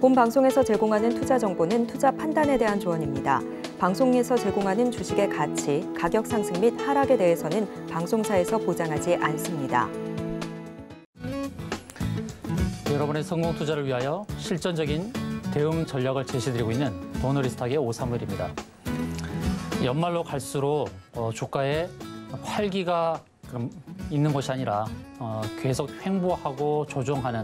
본 방송에서 제공하는 투자 정보는 투자 판단에 대한 조언입니다. 방송에서 제공하는 주식의 가치, 가격 상승 및 하락에 대해서는 방송사에서 보장하지 않습니다. 여러분의 성공 투자를 위하여 실전적인 대응 전략을 제시드리고 있는 도너리스탁의 오사무엘입니다. 연말로 갈수록 주가에 활기가 있는 것이 아니라 계속 횡보하고 조정하는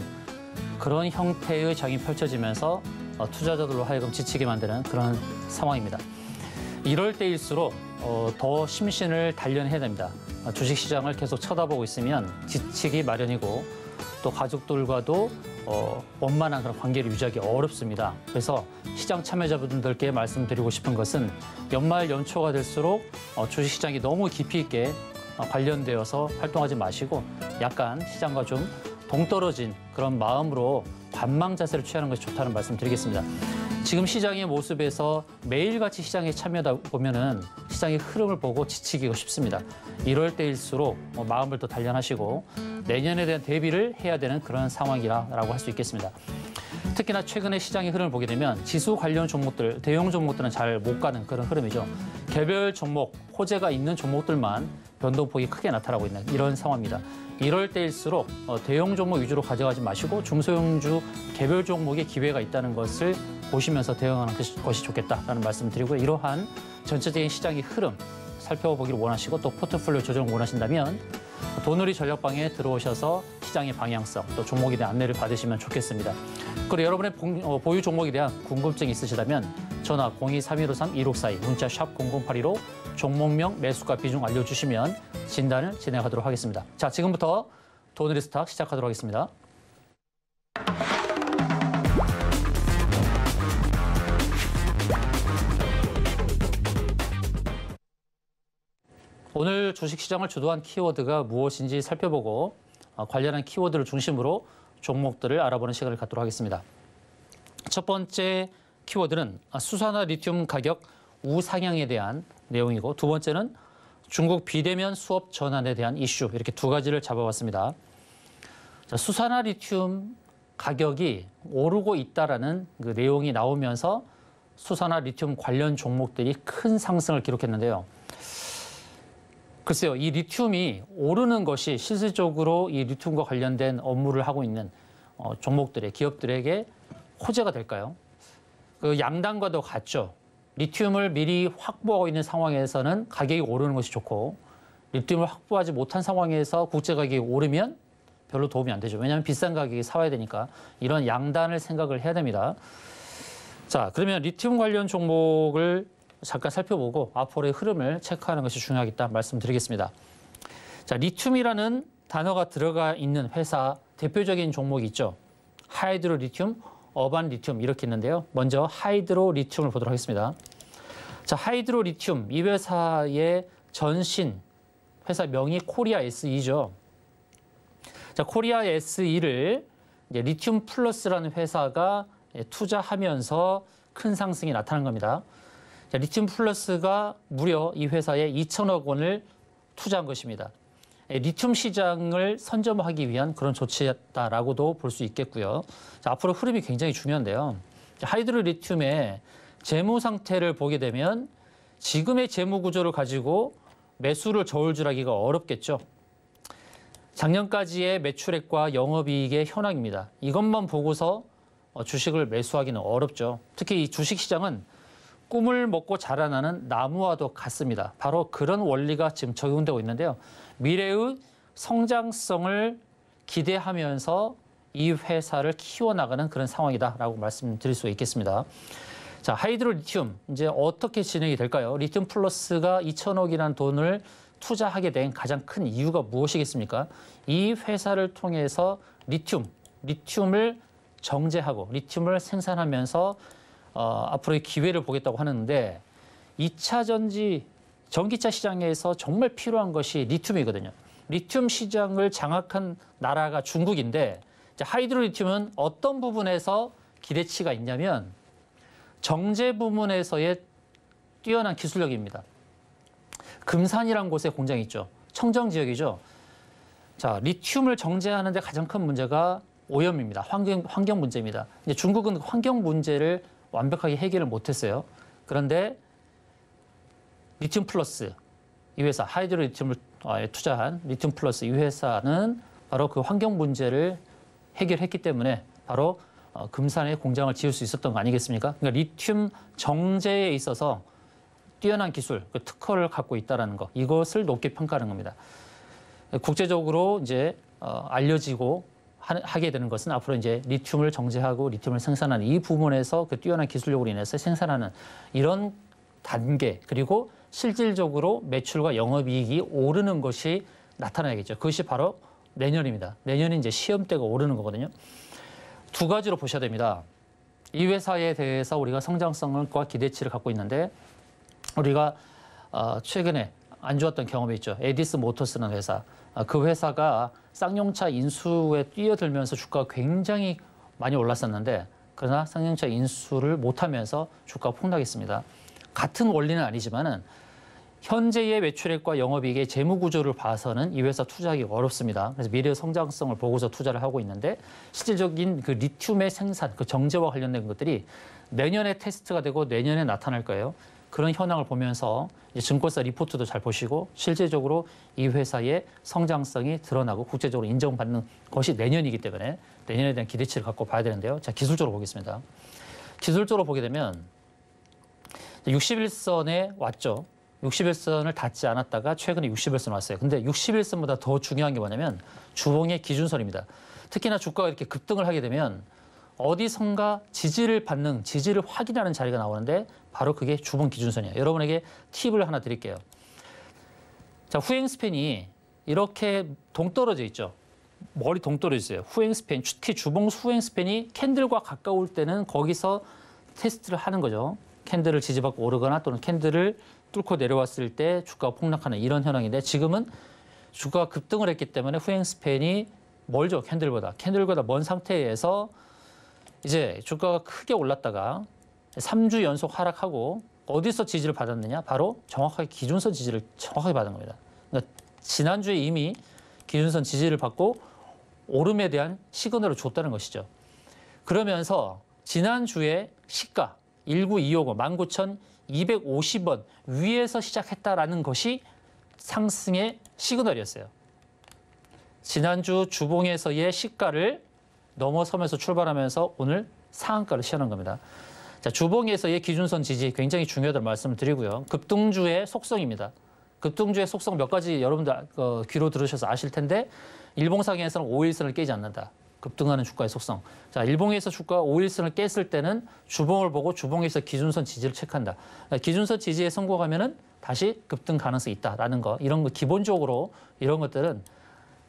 그런 형태의 장이 펼쳐지면서 투자자들로 하여금 지치게 만드는 그런 상황입니다. 이럴 때일수록 더 심신을 단련해야 됩니다. 주식시장을 계속 쳐다보고 있으면 지치기 마련이고 또 가족들과도 원만한 그런 관계를 유지하기 어렵습니다. 그래서 시장 참여자분들께 말씀드리고 싶은 것은 연말 연초가 될수록 주식시장이 너무 깊이 있게 관련되어서 활동하지 마시고 약간 시장과 좀 동떨어진 그런 마음으로 관망 자세를 취하는 것이 좋다는 말씀 드리겠습니다. 지금 시장의 모습에서 매일같이 시장에 참여하다 보면은 시장의 흐름을 보고 지치기가 쉽습니다. 이럴 때일수록 마음을 더 단련하시고 내년에 대한 대비를 해야 되는 그런 상황이라고 할 수 있겠습니다. 특히나 최근에 시장의 흐름을 보게 되면 지수 관련 종목들, 대형 종목들은 잘 못 가는 그런 흐름이죠. 개별 종목, 호재가 있는 종목들만 변동폭이 크게 나타나고 있는 이런 상황입니다. 이럴 때일수록 대형 종목 위주로 가져가지 마시고 중소형주 개별 종목에 기회가 있다는 것을 보시면서 대응하는 것이 좋겠다라는 말씀을 드리고요. 이러한 전체적인 시장의 흐름 살펴보기를 원하시고 또 포트폴리오 조정을 원하신다면 도너리 전략방에 들어오셔서 시장의 방향성 또 종목에 대한 안내를 받으시면 좋겠습니다. 그리고 여러분의 보유 종목에 대한 궁금증이 있으시다면 전화 02-3153-1642 문자 샵 0082로 종목명 매수가 비중 알려주시면 진단을 진행하도록 하겠습니다. 자, 지금부터 도너리스탁 시작하도록 하겠습니다. 오늘 주식시장을 주도한 키워드가 무엇인지 살펴보고 관련한 키워드를 중심으로 종목들을 알아보는 시간을 갖도록 하겠습니다. 첫 번째 키워드는 수산화 리튬 가격 우상향에 대한 내용이고 두 번째는 중국 비대면 수업 전환에 대한 이슈 이렇게 두 가지를 잡아봤습니다. 자, 수산화 리튬 가격이 오르고 있다라는 그 내용이 나오면서 수산화 리튬 관련 종목들이 큰 상승을 기록했는데요. 글쎄요, 이 리튬이 오르는 것이 실질적으로 이 리튬과 관련된 업무를 하고 있는 종목들의 기업들에게 호재가 될까요? 그 양단과도 같죠. 리튬을 미리 확보하고 있는 상황에서는 가격이 오르는 것이 좋고 리튬을 확보하지 못한 상황에서 국제 가격이 오르면 별로 도움이 안 되죠. 왜냐하면 비싼 가격에 사와야 되니까 이런 양단을 생각을 해야 됩니다. 자, 그러면 리튬 관련 종목을 잠깐 살펴보고 앞으로의 흐름을 체크하는 것이 중요하겠다 말씀드리겠습니다. 자, 리튬이라는 단어가 들어가 있는 회사 대표적인 종목이 있죠. 하이드로 리튬, 어반 리튬 이렇게 있는데요. 먼저 하이드로 리튬을 보도록 하겠습니다. 자, 하이드로 리튬 이 회사의 전신 회사 명이 코리아 SE죠. 자, 코리아 SE를 이제 리튬 플러스라는 회사가 투자하면서 큰 상승이 나타난 겁니다. 자, 리튬 플러스가 무려 이 회사에 2천억 원을 투자한 것입니다. 리튬 시장을 선점하기 위한 그런 조치였다라고도 볼 수 있겠고요. 자, 앞으로 흐름이 굉장히 중요한데요. 하이드로 리튬의 재무 상태를 보게 되면 지금의 재무 구조를 가지고 매수를 저울질하기가 어렵겠죠. 작년까지의 매출액과 영업이익의 현황입니다. 이것만 보고서 주식을 매수하기는 어렵죠. 특히 이 주식시장은 꿈을 먹고 자라나는 나무와도 같습니다. 바로 그런 원리가 지금 적용되고 있는데요. 미래의 성장성을 기대하면서 이 회사를 키워나가는 그런 상황이다라고 말씀드릴 수 있겠습니다. 자, 하이드로 리튬 이제 어떻게 진행이 될까요? 리튬 플러스가 2천억이라는 돈을 투자하게 된 가장 큰 이유가 무엇이겠습니까? 이 회사를 통해서 리튬을 정제하고 리튬을 생산하면서 앞으로의 기회를 보겠다고 하는데 2차 전기차 시장에서 정말 필요한 것이 리튬이거든요. 리튬 시장을 장악한 나라가 중국인데 하이드로 리튬은 어떤 부분에서 기대치가 있냐면 정제 부문에서의 뛰어난 기술력입니다. 금산이라는 곳에 공장이 있죠. 청정 지역이죠. 자, 리튬을 정제하는 데 가장 큰 문제가 오염입니다. 환경 문제입니다. 이제 중국은 환경 문제를 완벽하게 해결을 못했어요. 그런데 리튬 플러스 이 회사, 하이드로 리튬을 투자한 리튬 플러스 이 회사는 바로 그 환경 문제를 해결했기 때문에 바로 금산에 공장을 지을 수 있었던 거 아니겠습니까? 그러니까 리튬 정제에 있어서 뛰어난 기술, 그 특허를 갖고 있다는 거, 이것을 높게 평가하는 겁니다. 국제적으로 이제 알려지고 하게 되는 것은 앞으로 이제 리튬을 정제하고 리튬을 생산하는 이 부분에서 그 뛰어난 기술력으로 인해서 생산하는 이런 단계, 그리고 실질적으로 매출과 영업이익이 오르는 것이 나타나야겠죠. 그것이 바로 내년입니다. 내년이 이제 시험대가 오르는 거거든요. 두 가지로 보셔야 됩니다. 이 회사에 대해서 우리가 성장성과 기대치를 갖고 있는데 우리가 최근에 안 좋았던 경험이 있죠. 에디스 모터스라는 회사. 그 회사가 쌍용차 인수에 뛰어들면서 주가가 굉장히 많이 올랐었는데 그러나 쌍용차 인수를 못하면서 주가가 폭락했습니다. 같은 원리는 아니지만은 현재의 매출액과 영업이익의 재무 구조를 봐서는 이 회사 투자하기 어렵습니다. 그래서 미래 성장성을 보고서 투자를 하고 있는데 실질적인 그 리튬의 생산, 그 정제와 관련된 것들이 내년에 테스트가 되고 내년에 나타날 거예요. 그런 현황을 보면서 이제 증권사 리포트도 잘 보시고 실제적으로 이 회사의 성장성이 드러나고 국제적으로 인정받는 것이 내년이기 때문에 내년에 대한 기대치를 갖고 봐야 되는데요. 자, 기술적으로 보겠습니다. 기술적으로 보게 되면 61선에 왔죠. 61선을 닿지 않았다가 최근에 61선 왔어요. 근데 61선보다 더 중요한 게 뭐냐면 주봉의 기준선입니다. 특히나 주가가 이렇게 급등을 하게 되면 어디선가 지지를 확인하는 자리가 나오는데 바로 그게 주봉 기준선이에요. 여러분에게 팁을 하나 드릴게요. 자, 후행 스팬이 이렇게 동떨어져 있죠. 머리 동떨어져 있어요. 후행 스팬, 특히 주봉 후행 스팬이 캔들과 가까울 때는 거기서 테스트를 하는 거죠. 캔들을 지지받고 오르거나 또는 캔들을 뚫고 내려왔을 때 주가가 폭락하는 이런 현황인데 지금은 주가가 급등을 했기 때문에 후행 스팬이 멀죠. 캔들보다 먼 상태에서 이제 주가가 크게 올랐다가 3주 연속 하락하고 어디서 지지를 받았느냐? 바로 정확하게 기준선 지지를 정확하게 받은 겁니다. 그러니까 지난주에 이미 기준선 지지를 받고 오름에 대한 시그널을 줬다는 것이죠. 그러면서 지난주에 시가 19250, 19,250원 위에서 시작했다라는 것이 상승의 시그널이었어요. 지난주 주봉에서의 시가를 넘어서면서 출발하면서 오늘 상한가를 시현한 겁니다. 자, 주봉에서의 기준선 지지 굉장히 중요하다는 말씀을 드리고요. 급등주의 속성입니다. 급등주의 속성 몇 가지 여러분들 귀로 들으셔서 아실 텐데 일봉상에서는 5일선을 깨지 않는다. 급등하는 주가의 속성. 자, 일봉에서 주가가 5일선을 깼을 때는 주봉을 보고 주봉에서 기준선 지지를 체크한다. 기준선 지지에 성공하면은 다시 급등 가능성이 있다라는 거. 이런 거 기본적으로 이런 것들은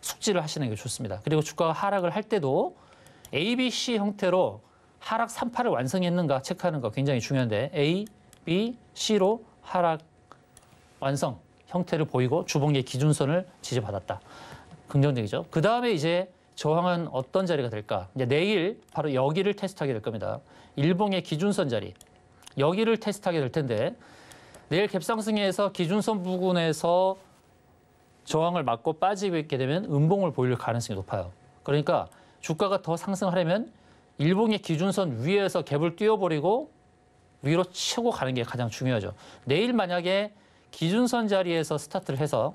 숙지를 하시는 게 좋습니다. 그리고 주가가 하락을 할 때도 ABC 형태로 하락 3파를 완성했는가 체크하는 거 굉장히 중요한데 A, B, C로 하락 완성 형태를 보이고 주봉의 기준선을 지지받았다. 긍정적이죠. 그 다음에 이제 저항은 어떤 자리가 될까? 이제 내일 바로 여기를 테스트하게 될 겁니다. 일봉의 기준선 자리. 여기를 테스트하게 될 텐데 내일 갭상승에서 기준선 부근에서 저항을 맞고 빠지고 있게 되면 음봉을 보일 가능성이 높아요. 그러니까 주가가 더 상승하려면 일봉의 기준선 위에서 갭을 띄워버리고 위로 치고 가는 게 가장 중요하죠. 내일 만약에 기준선 자리에서 스타트를 해서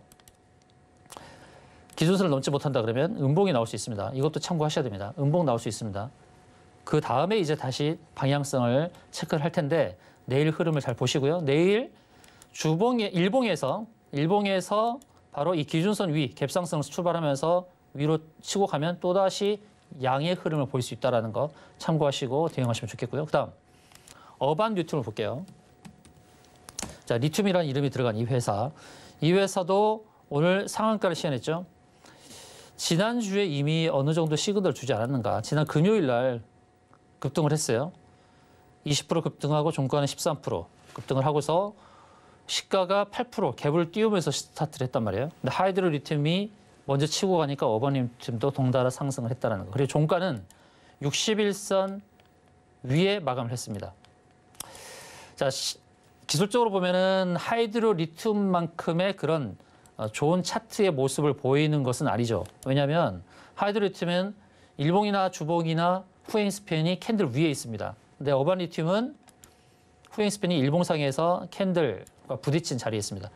기준선을 넘지 못한다 그러면 음봉이 나올 수 있습니다. 이것도 참고하셔야 됩니다. 음봉 나올 수 있습니다. 그 다음에 이제 다시 방향성을 체크를 할 텐데 내일 흐름을 잘 보시고요. 내일 일봉에서 바로 이 기준선 위 갭상승에서 출발하면서 위로 치고 가면 또다시 양의 흐름을 볼 수 있다는 거 참고하시고 대응하시면 좋겠고요. 그다음 어반 리튬을 볼게요. 자, 리튬이라는 이름이 들어간 이 회사도 오늘 상한가를 시현했죠. 지난주에 이미 어느 정도 시그널을 주지 않았는가. 지난 금요일 날 급등을 했어요. 20% 급등하고 종가는 13% 급등을 하고서 시가가 8% 갭을 띄우면서 스타트를 했단 말이에요. 근데 하이드로 리튬이 먼저 치고 가니까 어반 리튬도 동달아 상승을 했다는 거. 그리고 종가는 61선 위에 마감을 했습니다. 자, 기술적으로 보면은 하이드로 리튬만큼의 그런 좋은 차트의 모습을 보이는 것은 아니죠. 왜냐하면 하이드로 리튬은 일봉이나 주봉이나 후행스팬이 캔들 위에 있습니다. 근데 어반리튬은 후행스팬이 일봉상에서 캔들과 부딪힌 자리에 있습니다.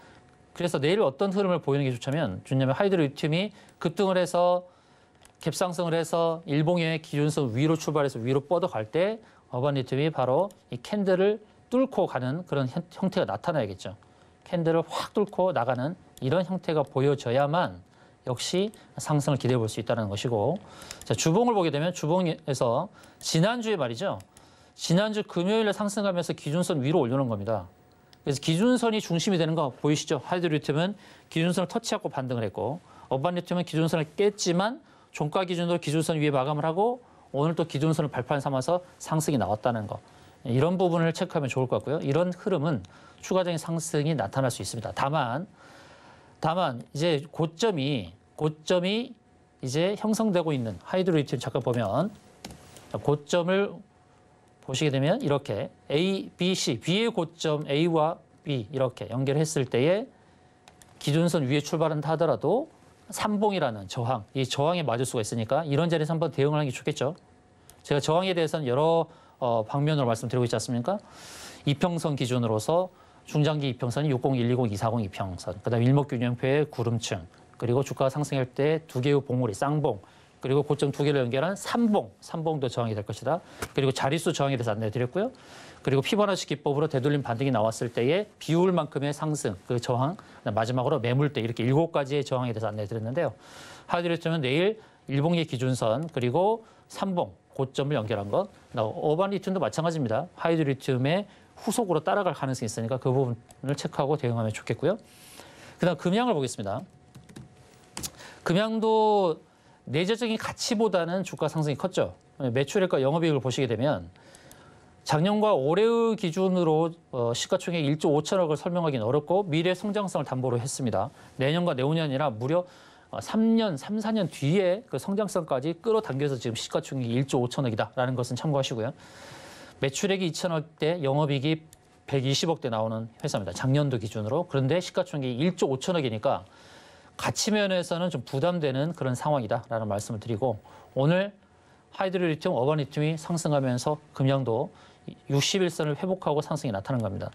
그래서 내일 어떤 흐름을 보이는 게 좋냐면 하이드로리튬이 급등을 해서 갭상승을 해서 일봉의 기준선 위로 출발해서 위로 뻗어갈 때 어반리튬이 바로 이 캔들을 뚫고 가는 그런 형태가 나타나야겠죠. 캔들을 확 뚫고 나가는 이런 형태가 보여져야만 역시 상승을 기대해 볼 수 있다는 것이고, 자, 주봉을 보게 되면 주봉에서 지난주에 말이죠. 지난주 금요일에 상승하면서 기준선 위로 올려놓은 겁니다. 그래서 기준선이 중심이 되는 거 보이시죠? 하이드로리튬은 기준선을 터치하고 반등을 했고, 어반리튬은 기준선을 깼지만 종가 기준으로 기준선 위에 마감을 하고 오늘 또 기준선을 발판 삼아서 상승이 나왔다는 거. 이런 부분을 체크하면 좋을 것 같고요. 이런 흐름은 추가적인 상승이 나타날 수 있습니다. 다만 이제 고점이 이제 형성되고 있는 하이드로리튬 잠깐 보면 고점을 보시게 되면 이렇게 A, B, C, B의 고점 A와 B 이렇게 연결했을 때에 기준선 위에 출발한다 하더라도 삼봉이라는 저항, 이 저항에 맞을 수가 있으니까 이런 자리에서 한번 대응을 하는 게 좋겠죠. 제가 저항에 대해서는 여러 방면으로 말씀드리고 있지 않습니까? 이평선 기준으로서 중장기 이평선이 60, 120, 240 이평선, 그다음에 일목균형표의 구름층, 그리고 주가가 상승할 때 두 개의 봉우리, 쌍봉, 그리고 고점 두 개를 연결한 삼봉도 저항이 될 것이다. 그리고 자릿수 저항에 대해서 안내해드렸고요. 그리고 피보나치 기법으로 되돌림 반등이 나왔을 때의 비율만큼의 상승, 그 저항, 마지막으로 매물대 이렇게 7가지의 저항에 대해서 안내해드렸는데요. 하이드로리튬은 내일 일봉의 기준선 그리고 삼봉, 고점을 연결한 것. 어반리튬도 마찬가지입니다. 하이드로리튬의 후속으로 따라갈 가능성이 있으니까 그 부분을 체크하고 대응하면 좋겠고요. 그다음 금양을 보겠습니다. 금양도 내재적인 가치보다는 주가 상승이 컸죠. 매출액과 영업이익을 보시게 되면 작년과 올해의 기준으로 시가총액 1조 5천억을 설명하기는 어렵고 미래 성장성을 담보로 했습니다. 내년과 내후년이 아니라 무려 3, 4년 뒤에 그 성장성까지 끌어당겨서 지금 시가총액이 1조 5천억이다라는 것은 참고하시고요. 매출액이 2천억대, 영업이익이 120억대 나오는 회사입니다. 작년도 기준으로. 그런데 시가총액이 1조 5천억이니까 가치 면에서는 좀 부담되는 그런 상황이다라는 말씀을 드리고, 오늘 하이드로리튬, 어반리튬이 상승하면서 금양도 61선을 회복하고 상승이 나타난 겁니다.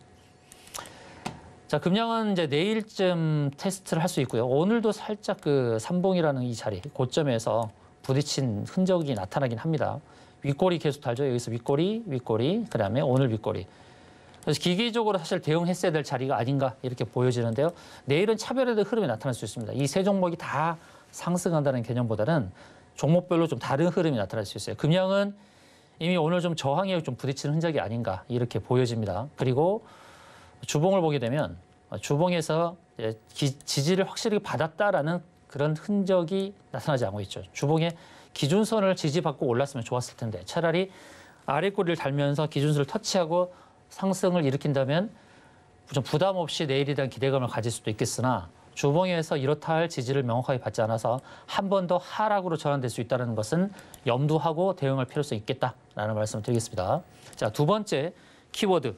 자, 금양은 이제 내일쯤 테스트를 할 수 있고요. 오늘도 살짝 그 삼봉이라는 이 자리, 고점에서 부딪힌 흔적이 나타나긴 합니다. 윗꼬리 계속 달죠. 여기서 윗꼬리, 그다음에 오늘 윗꼬리. 그래서 기계적으로 사실 대응했어야 될 자리가 아닌가 이렇게 보여지는데요. 내일은 차별화된 흐름이 나타날 수 있습니다. 이 세 종목이 다 상승한다는 개념보다는 종목별로 좀 다른 흐름이 나타날 수 있어요. 금양은 이미 오늘 좀 저항에 좀 부딪히는 흔적이 아닌가 이렇게 보여집니다. 그리고 주봉을 보게 되면 주봉에서 지지를 확실히 받았다라는 그런 흔적이 나타나지 않고 있죠. 주봉의 기준선을 지지받고 올랐으면 좋았을 텐데 차라리 아래 꼬리를 달면서 기준선을 터치하고 상승을 일으킨다면 좀 부담 없이 내일에 대한 기대감을 가질 수도 있겠으나 주봉에서 이렇다 할 지지를 명확하게 받지 않아서 한 번 더 하락으로 전환될 수 있다는 것은 염두하고 대응할 필요성이 있겠다라는 말씀을 드리겠습니다. 자, 두 번째 키워드.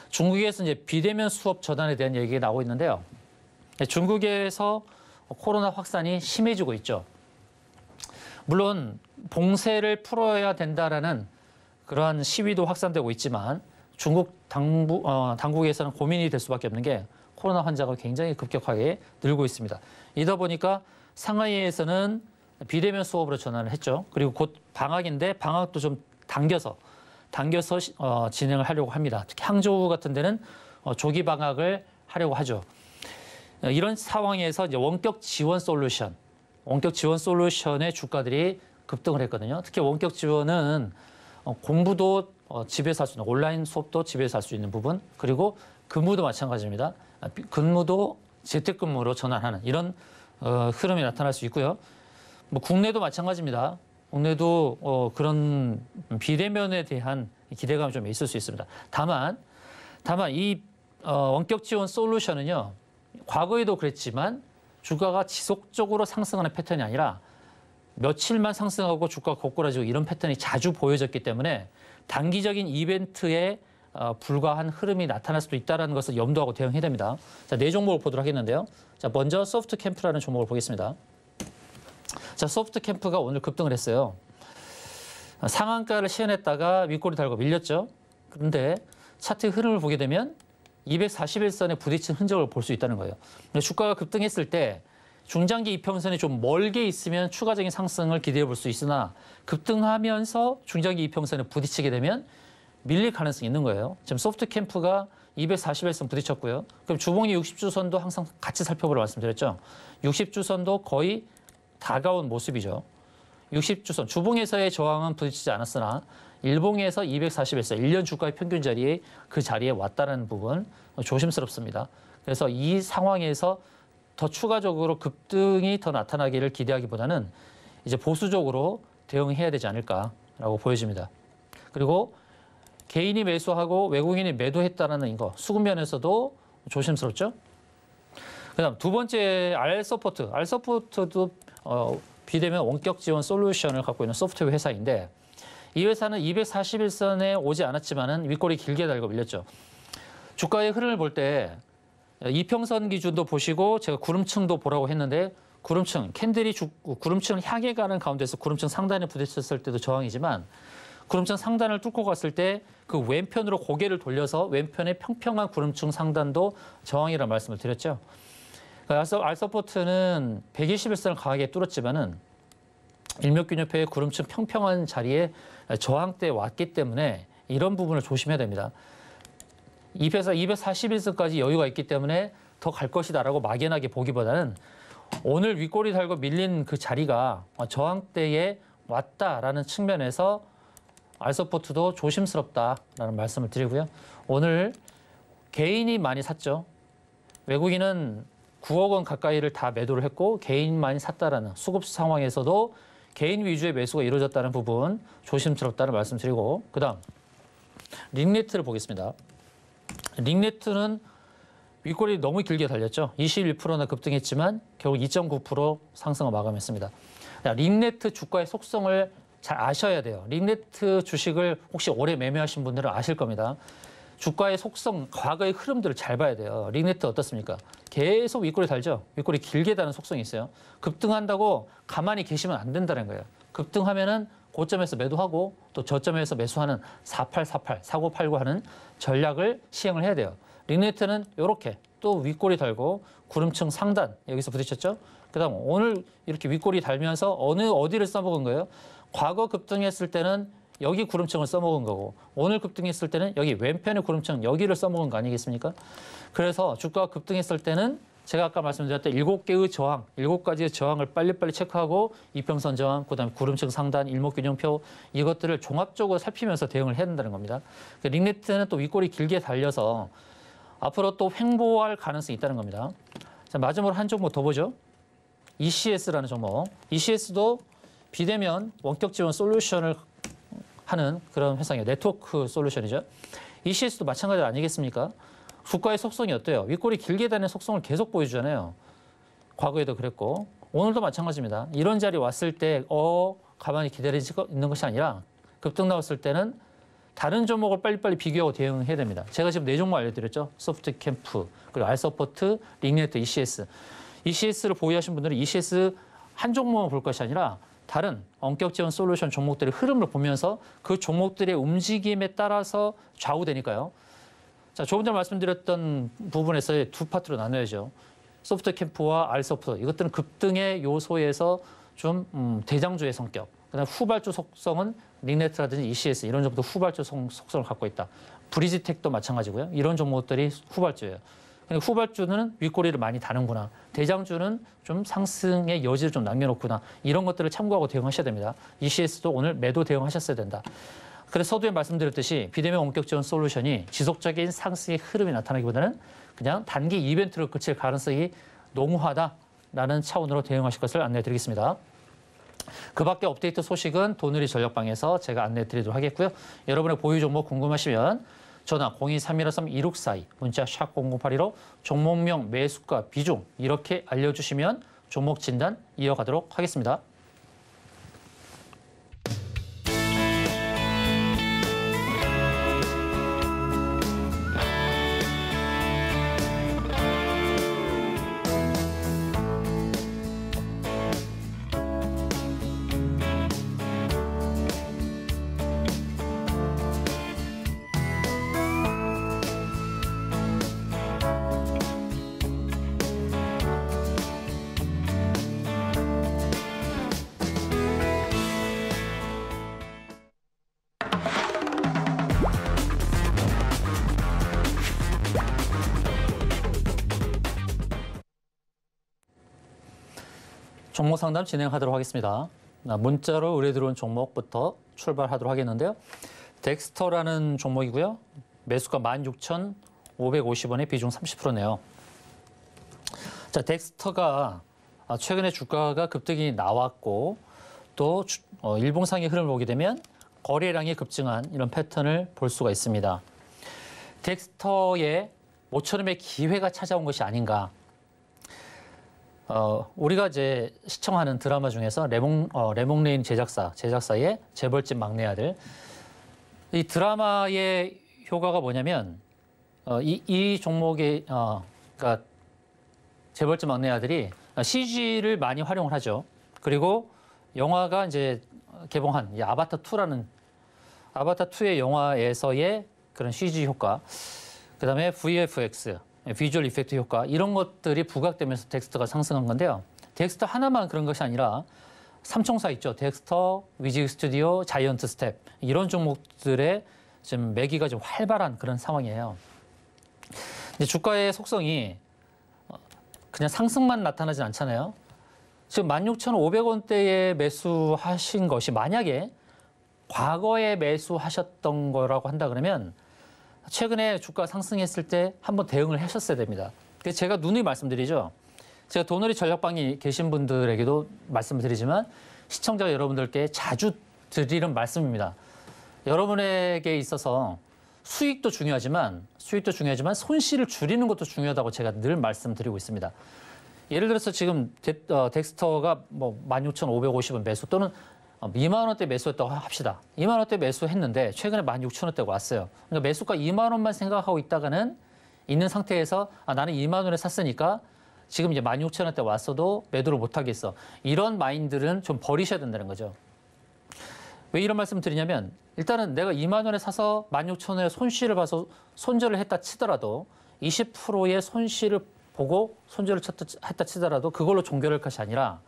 중국에서 이제 비대면 수업 전환에 대한 얘기가 나오고 있는데요. 중국에서 코로나 확산이 심해지고 있죠. 물론 봉쇄를 풀어야 된다라는 그러한 시위도 확산되고 있지만 중국 당국에서는 고민이 될 수밖에 없는 게 코로나 환자가 굉장히 급격하게 늘고 있습니다. 이다 보니까 상하이에서는 비대면 수업으로 전환을 했죠. 그리고 곧 방학인데 방학도 좀 당겨서 진행을 하려고 합니다. 특히 항저우 같은 데는 조기 방학을 하려고 하죠. 이런 상황에서 이제 원격 지원 솔루션의 주가들이 급등을 했거든요. 특히 원격 지원은 공부도 집에서 할 수 있는, 온라인 수업도 집에서 할 수 있는 부분, 그리고 근무도 마찬가지입니다. 근무도 재택근무로 전환하는 이런 흐름이 나타날 수 있고요. 뭐 국내도 마찬가지입니다. 국내도 그런 비대면에 대한 기대감이 좀 있을 수 있습니다. 다만 이 원격 지원 솔루션은요, 과거에도 그랬지만 주가가 지속적으로 상승하는 패턴이 아니라 며칠만 상승하고 주가가 고꾸라지고 이런 패턴이 자주 보여졌기 때문에 단기적인 이벤트에 불과한 흐름이 나타날 수도 있다는 것을 염두하고 대응해야 됩니다. 자, 네 종목을 보도록 하겠는데요. 자, 먼저 소프트캠프라는 종목을 보겠습니다. 자, 소프트캠프가 오늘 급등을 했어요. 상한가를 시현했다가 윗꼬리 달고 밀렸죠. 그런데 차트 흐름을 보게 되면 241선에 부딪힌 흔적을 볼 수 있다는 거예요. 주가가 급등했을 때 중장기 이평선이 좀 멀게 있으면 추가적인 상승을 기대해 볼 수 있으나 급등하면서 중장기 이평선에 부딪히게 되면 밀릴 가능성이 있는 거예요. 지금 소프트캠프가 241선 부딪혔고요. 그럼 주봉이 60주선도 항상 같이 살펴보라고 말씀드렸죠. 60주선도 거의 다가온 모습이죠. 60주선, 주봉에서의 저항은 부딪히지 않았으나 일봉에서 241선, 1년 주가의 평균 자리에 그 자리에 왔다는 부분 조심스럽습니다. 그래서 이 상황에서 더 추가적으로 급등이 더 나타나기를 기대하기보다는 이제 보수적으로 대응해야 되지 않을까라고 보여집니다. 그리고 개인이 매수하고 외국인이 매도했다는 거, 수급 면에서도 조심스럽죠. 그다음 두 번째 알서포트. 알서포트도 비대면 원격 지원 솔루션을 갖고 있는 소프트웨어 회사인데 이 회사는 241선에 오지 않았지만은 윗꼬리 길게 달고 밀렸죠. 주가의 흐름을 볼 때 이평선 기준도 보시고 제가 구름층도 보라고 했는데 구름층, 캔들이 구름층을 향해 가는 가운데서 구름층 상단에 부딪혔을 때도 저항이지만 구름층 상단을 뚫고 갔을 때 그 왼편으로 고개를 돌려서 왼편의 평평한 구름층 상단도 저항이라는 말씀을 드렸죠. 알서포트는 121선을 강하게 뚫었지만은 일목균형표의 구름층 평평한 자리에 저항대에 왔기 때문에 이런 부분을 조심해야 됩니다. 241선까지 여유가 있기 때문에 더 갈 것이다라고 막연하게 보기보다는 오늘 윗꼬리 달고 밀린 그 자리가 저항대에 왔다라는 측면에서 알서포트도 조심스럽다라는 말씀을 드리고요. 오늘 개인이 많이 샀죠. 외국인은 9억 원 가까이를 다 매도를 했고 개인만이 샀다라는 수급 상황에서도 개인 위주의 매수가 이루어졌다는 부분 조심스럽다는 말씀드리고 그다음 링네트를 보겠습니다. 링네트는 윗꼬리 너무 길게 달렸죠. 21%나 급등했지만 결국 2.9% 상승을 마감했습니다. 링네트 주가의 속성을 잘 아셔야 돼요. 링네트 주식을 혹시 오래 매매하신 분들은 아실 겁니다. 주가의 속성, 과거의 흐름들을 잘 봐야 돼요. 링네트 어떻습니까? 계속 윗꼬리 달죠. 윗꼬리 길게 다는 속성이 있어요. 급등한다고 가만히 계시면 안 된다는 거예요. 급등하면은 고점에서 매도하고 또 저점에서 매수하는 4848, 4989 하는 전략을 시행을 해야 돼요. 링네트는 이렇게 또 윗꼬리 달고 구름층 상단 여기서 부딪혔죠. 그다음 오늘 이렇게 윗꼬리 달면서 어디를 써먹은 거예요? 과거 급등했을 때는 여기 구름층을 써먹은 거고 오늘 급등했을 때는 여기 왼편의 구름층 여기를 써먹은 거 아니겠습니까? 그래서 주가가 급등했을 때는 제가 아까 말씀드렸던 7개의 저항, 7가지의 저항을 빨리빨리 체크하고 이평선 저항, 그다음에 구름층 상단, 일목균형표 이것들을 종합적으로 살피면서 대응을 해야 된다는 겁니다. 링네트는 또 윗꼬리 길게 달려서 앞으로 또 횡보할 가능성이 있다는 겁니다. 자, 마지막으로 한 종목 더 보죠. ECS라는 종목. ECS도 비대면 원격 지원 솔루션을 하는 그런 회사예요. 네트워크 솔루션이죠. ECS도 마찬가지 아니겠습니까? 주가의 속성이 어때요? 윗꼬리 길게 다니는 속성을 계속 보여주잖아요. 과거에도 그랬고 오늘도 마찬가지입니다. 이런 자리 왔을 때 가만히 기다리고 있는 것이 아니라 급등 나왔을 때는 다른 종목을 빨리빨리 비교하고 대응해야 됩니다. 제가 지금 4종목 알려드렸죠. 소프트캠프, 그리고 알서포트, 링네트, ECS. ECS를 보유하신 분들은 ECS 한 종목만 볼 것이 아니라 다른 원격 지원 솔루션 종목들의 흐름을 보면서 그 종목들의 움직임에 따라서 좌우되니까요. 자, 조금 전에 말씀드렸던 부분에서의 두 파트로 나눠야죠. 소프트캠프와 알서포트. 이것들은 급등의 요소에서 좀 대장주의 성격. 그다음 후발주 속성은 링네트라든지 ECS 이런 종목도 후발주 속성을 갖고 있다. 브리지텍도 마찬가지고요. 이런 종목들이 후발주예요. 후발주는 윗꼬리를 많이 다는구나. 대장주는 좀 상승의 여지를 좀 남겨놓구나. 이런 것들을 참고하고 대응하셔야 됩니다. ECS도 오늘 매도 대응하셨어야 된다. 그래서 서두에 말씀드렸듯이 비대면 원격 지원 솔루션이 지속적인 상승의 흐름이 나타나기보다는 그냥 단기 이벤트로 그칠 가능성이 농후하다라는 차원으로 대응하실 것을 안내해드리겠습니다. 그 밖에 업데이트 소식은 도누리 전략방에서 제가 안내해드리도록 하겠고요. 여러분의 보유 종목 궁금하시면 전화 023113-2642, 문자 샵 0082로 종목명, 매수가, 비중 이렇게 알려주시면 종목 진단 이어가도록 하겠습니다. 종목 상담 진행하도록 하겠습니다. 문자로 의뢰 들어온 종목부터 출발하도록 하겠는데요. 덱스터라는 종목이고요. 매수가 16,550원에 비중 30%네요. 자, 덱스터가 최근에 주가가 급등이 나왔고 또 일봉상의 흐름을 보게 되면 거래량이 급증한 이런 패턴을 볼 수가 있습니다. 덱스터에 모처럼의 기회가 찾아온 것이 아닌가. 우리가 이제 시청하는 드라마 중에서 레몽레인 제작사의 재벌집 막내 아들. 이 드라마의 효과가 뭐냐면 이 종목의 그러니까 재벌집 막내 아들이 CG를 많이 활용을 하죠. 그리고 영화가 이제 개봉한 이 아바타 2라는 아바타 2의 영화에서의 그런 CG 효과, 그다음에 VFX 비주얼 이펙트 효과 이런 것들이 부각되면서 덱스터가 상승한 건데요. 덱스터 하나만 그런 것이 아니라 삼총사 있죠. 덱스터, 위직 스튜디오, 자이언트 스텝 이런 종목들의 지금 매기가 좀 활발한 그런 상황이에요. 근데 주가의 속성이 그냥 상승만 나타나진 않잖아요. 지금 16,500원대에 매수하신 것이 만약에 과거에 매수하셨던 거라고 한다 그러면 최근에 주가 상승했을 때 한번 대응을 하셨어야 됩니다. 그래서 제가 누누이 말씀드리죠. 제가 도너리 전략방에 계신 분들에게도 말씀을 드리지만 시청자 여러분들께 자주 드리는 말씀입니다. 여러분에게 있어서 수익도 중요하지만 손실을 줄이는 것도 중요하다고 제가 늘 말씀드리고 있습니다. 예를 들어서 지금 덱스터가 뭐 16,550원 매수 또는 2만 원대 매수했다고 합시다. 2만 원대 매수했는데 최근에 16,000원대가 왔어요. 그러니까 매수가 2만 원만 생각하고 있다가는 있는 상태에서 나는 2만 원에 샀으니까 지금 이제 16,000원대 왔어도 매도를 못 하겠어. 이런 마인드는 좀 버리셔야 된다는 거죠. 왜 이런 말씀 드리냐면 일단은 내가 2만 원에 사서 16,000원에 손실을 봐서 손절을 했다 치더라도 20%의 손실을 보고 손절을 했다 치더라도 그걸로 종결할 것이 아니라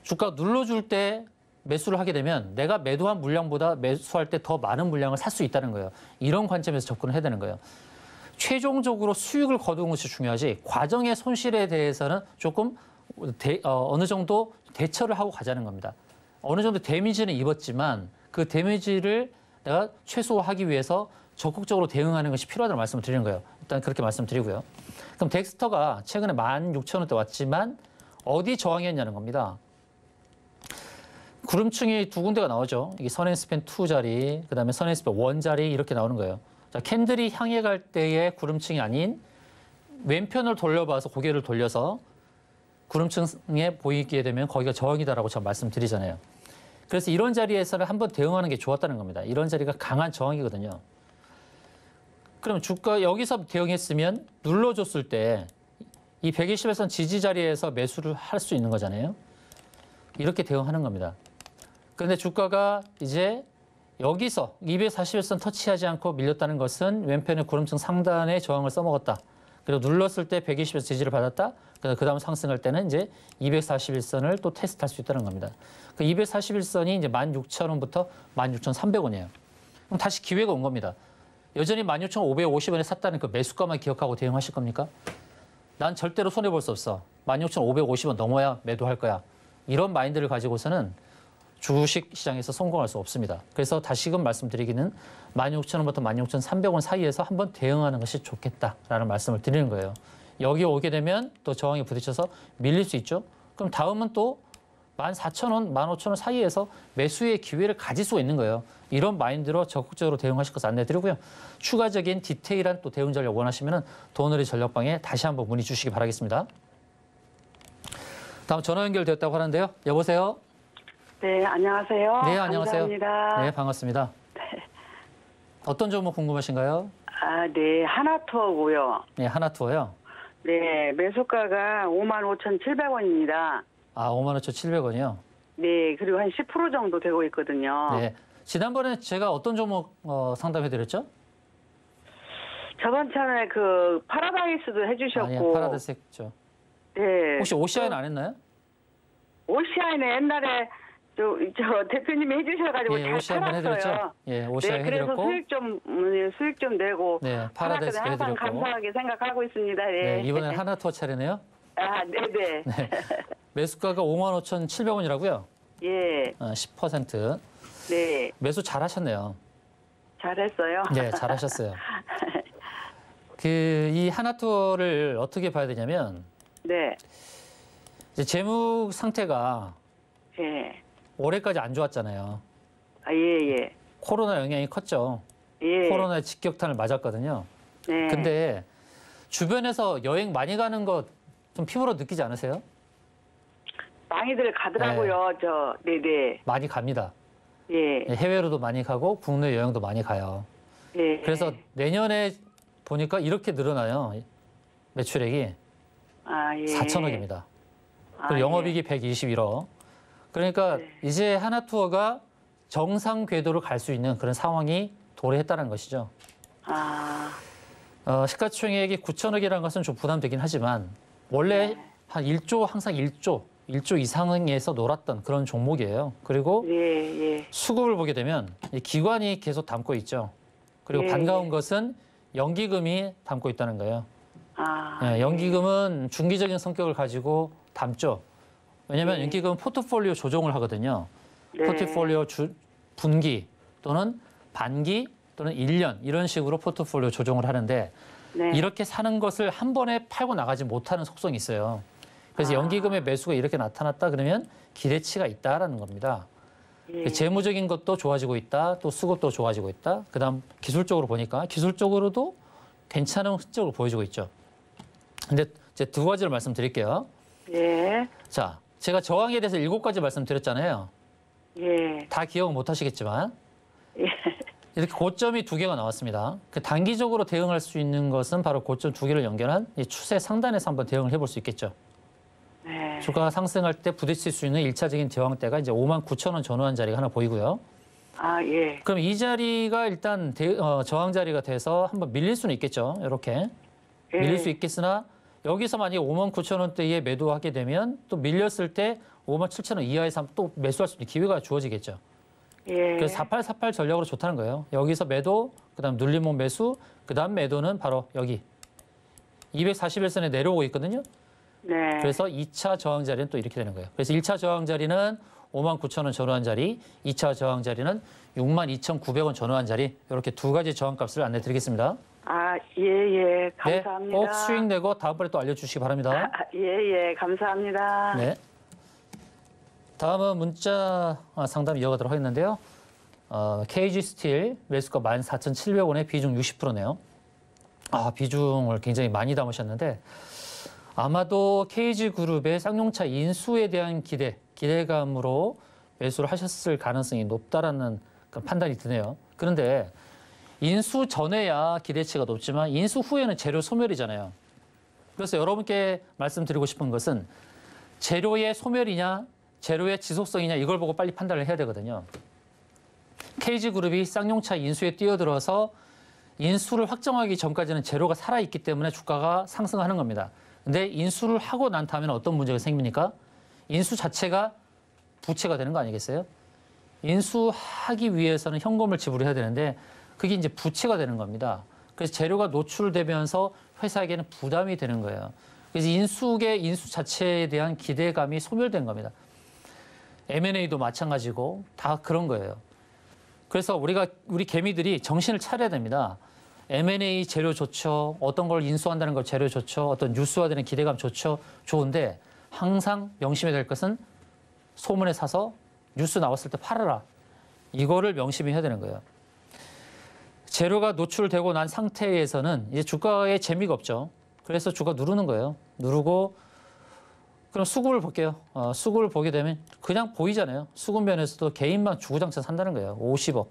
주가 눌러줄 때 매수를 하게 되면 내가 매도한 물량보다 매수할 때 더 많은 물량을 살 수 있다는 거예요. 이런 관점에서 접근을 해야 되는 거예요. 최종적으로 수익을 거두는 것이 중요하지 과정의 손실에 대해서는 조금 어느 정도 대처를 하고 가자는 겁니다. 어느 정도 데미지는 입었지만 그 데미지를 내가 최소화하기 위해서 적극적으로 대응하는 것이 필요하다는 말씀을 드리는 거예요. 일단 그렇게 말씀드리고요. 그럼 덱스터가 최근에 16,000원대 왔지만 어디 저항이었냐는 겁니다. 구름층이 두 군데가 나오죠. 이게 선앤스팬 2 자리, 그다음에 선앤스팬 1 자리 이렇게 나오는 거예요. 자, 캔들이 향해 갈 때의 구름층이 아닌 왼편을 돌려봐서 고개를 돌려서 구름층에 보이게 되면 거기가 저항이다라고 제가 말씀드리잖아요. 그래서 이런 자리에서는 한번 대응하는 게 좋았다는 겁니다. 이런 자리가 강한 저항이거든요. 그럼 주가 여기서 대응했으면 눌러줬을 때 이 120일선 지지 자리에서 매수를 할 수 있는 거잖아요. 이렇게 대응하는 겁니다. 그런데 주가가 이제 여기서 241선 터치하지 않고 밀렸다는 것은 왼편의 구름층 상단에 저항을 써먹었다. 그리고 눌렀을 때 120에서 지지를 받았다. 그 다음 상승할 때는 이제 241선을 또 테스트할 수 있다는 겁니다. 그 241선이 이제 16,000원부터 16,300원이에요. 그럼 다시 기회가 온 겁니다. 여전히 16,550원에 샀다는 그 매수가만 기억하고 대응하실 겁니까? 난 절대로 손해볼 수 없어. 16,550원 넘어야 매도할 거야. 이런 마인드를 가지고서는 주식 시장에서 성공할 수 없습니다. 그래서 다시금 말씀드리기는 16,000원부터 16,300원 사이에서 한번 대응하는 것이 좋겠다라는 말씀을 드리는 거예요. 여기 오게 되면 또 저항에 부딪혀서 밀릴 수 있죠. 그럼 다음은 또 14,000원, 15,000원 사이에서 매수의 기회를 가질 수가 있는 거예요. 이런 마인드로 적극적으로 대응하실 것을 안내드리고요. 추가적인 디테일한 또 대응 전략 원하시면 도너리 전략방에 다시 한번 문의 주시기 바라겠습니다. 다음 전화 연결되었다고 하는데요. 여보세요? 네, 안녕하세요. 네, 안녕하세요. 감사합니다. 네, 반갑습니다. 네. 어떤 종목 궁금하신가요? 네, 하나투어고요. 네, 하나투어요. 네, 매수가가 55,700원입니다. 55,700원이요? 네, 그리고 한 10% 정도 되고 있거든요. 네. 지난번에 제가 어떤 종목 상담해드렸죠? 저번 차에 그 파라다이스도 해주셨고. 예, 파라다이스 했죠. 네. 혹시 오시아인 안 했나요? 오시아인은 옛날에 저 대표님이 해주셔가지고 예, 잘 오시아인 한번 해드렸죠? 팔았어요. 예, 오시아인 네, 그래서 해드렸고. 수익 좀 내고. 네, 파라다이스 항상 해드렸고. 감사하게 생각하고 있습니다. 네. 네, 이번엔 하나투어 차례네요. 네네. 네. 매수가가 55,700원이라고요? 예. 10%. 네. 매수 잘하셨네요. 잘했어요. 네, 잘하셨어요. 이 하나투어를 어떻게 봐야 되냐면 네. 이제 재무 상태가 예. 올해까지 안 좋았잖아요. 아, 예, 예. 코로나 영향이 컸죠. 예. 코로나의 직격탄을 맞았거든요. 네. 근데 주변에서 여행 많이 가는 거 좀 피부로 느끼지 않으세요? 많이들 가더라고요. 네네. 많이 갑니다. 예. 해외로도 많이 가고 국내 여행도 많이 가요. 예. 그래서 내년에 보니까 이렇게 늘어나요. 매출액이 아, 예. 4천억입니다. 아, 그리고 영업이익이 121억. 그러니까 네. 이제 하나투어가 정상 궤도로 갈 수 있는 그런 상황이 도래했다는 것이죠. 아, 시가총액이 9천억이라는 것은 좀 부담되긴 하지만 원래 네. 한 1조 항상 1조 이상에서 놀았던 그런 종목이에요. 그리고 예, 예. 수급을 보게 되면 이 기관이 계속 담고 있죠. 그리고 예, 반가운 예. 것은 연기금이 담고 있다는 거예요. 아, 예, 연기금은 중기적인 성격을 가지고 담죠. 왜냐하면 네. 연기금은 포트폴리오 조정을 하거든요. 네. 포트폴리오 분기 또는 반기 또는 1년 이런 식으로 포트폴리오 조정을 하는데 네. 이렇게 사는 것을 한 번에 팔고 나가지 못하는 속성이 있어요. 그래서 아. 연기금의 매수가 이렇게 나타났다 그러면 기대치가 있다라는 겁니다. 예. 재무적인 것도 좋아지고 있다. 또 수급도 좋아지고 있다. 그다음 기술적으로 보니까 기술적으로도 괜찮은 흔적을 보여주고 있죠. 근데 이제 두 가지를 말씀드릴게요. 예. 자, 제가 저항에 대해서 7가지 말씀드렸잖아요. 예. 다 기억은 못 하시겠지만 예. 이렇게 고점이 2개가 나왔습니다. 그 단기적으로 대응할 수 있는 것은 바로 고점 2개를 연결한 이 추세 상단에서 한번 대응을 해볼 수 있겠죠. 네. 주가가 상승할 때 부딪힐 수 있는 1차적인 저항대가 이제 59,000원 전후한 자리가 하나 보이고요. 아, 예. 그럼 이 자리가 일단 저항 자리가 돼서 한번 밀릴 수는 있겠죠. 이렇게 예. 밀릴 수 있겠으나 여기서 만약에 59,000원대에 매도하게 되면 또 밀렸을 때 57,000원 이하에서 또 매수할 수 있는 기회가 주어지겠죠. 예. 그래서 4848 전략으로 좋다는 거예요. 여기서 매도, 그다음 눌림목 매수, 그다음 매도는 바로 여기 241선에 내려오고 있거든요. 네. 그래서 2차 저항 자리는 또 이렇게 되는 거예요. 그래서 1차 저항 자리는 59,000원 전후한 자리, 2차 저항 자리는 62,900원 전후한 자리 이렇게 두 가지 저항값을 안내 드리겠습니다. 아, 예, 예. 감사합니다. 네, 꼭 수익 내고 다음번에 또 알려주시기 바랍니다. 아, 예, 예. 감사합니다. 네. 다음은 문자 상담 이어가도록 하겠는데요. KG 스틸 매수가 14,700원에 비중 60%네요. 비중을 굉장히 많이 담으셨는데 아마도 KG 그룹의 쌍용차 인수에 대한 기대감으로 매수를 하셨을 가능성이 높다라는 판단이 드네요. 그런데 인수 전에야 기대치가 높지만 인수 후에는 재료 소멸이잖아요. 그래서 여러분께 말씀드리고 싶은 것은 재료의 소멸이냐 재료의 지속성이냐 이걸 보고 빨리 판단을 해야 되거든요. KG그룹이 쌍용차 인수에 뛰어들어서 인수를 확정하기 전까지는 재료가 살아있기 때문에 주가가 상승하는 겁니다. 근데 인수를 하고 난 다음에는 어떤 문제가 생깁니까? 인수 자체가 부채가 되는 거 아니겠어요? 인수하기 위해서는 현금을 지불해야 되는데 그게 이제 부채가 되는 겁니다. 그래서 재료가 노출되면서 회사에게는 부담이 되는 거예요. 그래서 인수 자체에 대한 기대감이 소멸된 겁니다. M&A도 마찬가지고 다 그런 거예요. 그래서 우리 개미들이 정신을 차려야 됩니다. M&A 재료 좋죠. 어떤 걸 인수한다는 걸 재료 좋죠. 어떤 뉴스화되는 기대감 좋죠. 좋은데 항상 명심해야 될 것은 소문에 사서 뉴스 나왔을 때 팔아라. 이거를 명심히 해야 되는 거예요. 재료가 노출되고 난 상태에서는 이제 주가에 재미가 없죠. 그래서 주가 누르는 거예요. 누르고 그럼 수급을 볼게요. 수급을 보게 되면 그냥 보이잖아요. 수급 면에서도 개인만 주구장창 산다는 거예요. 50억.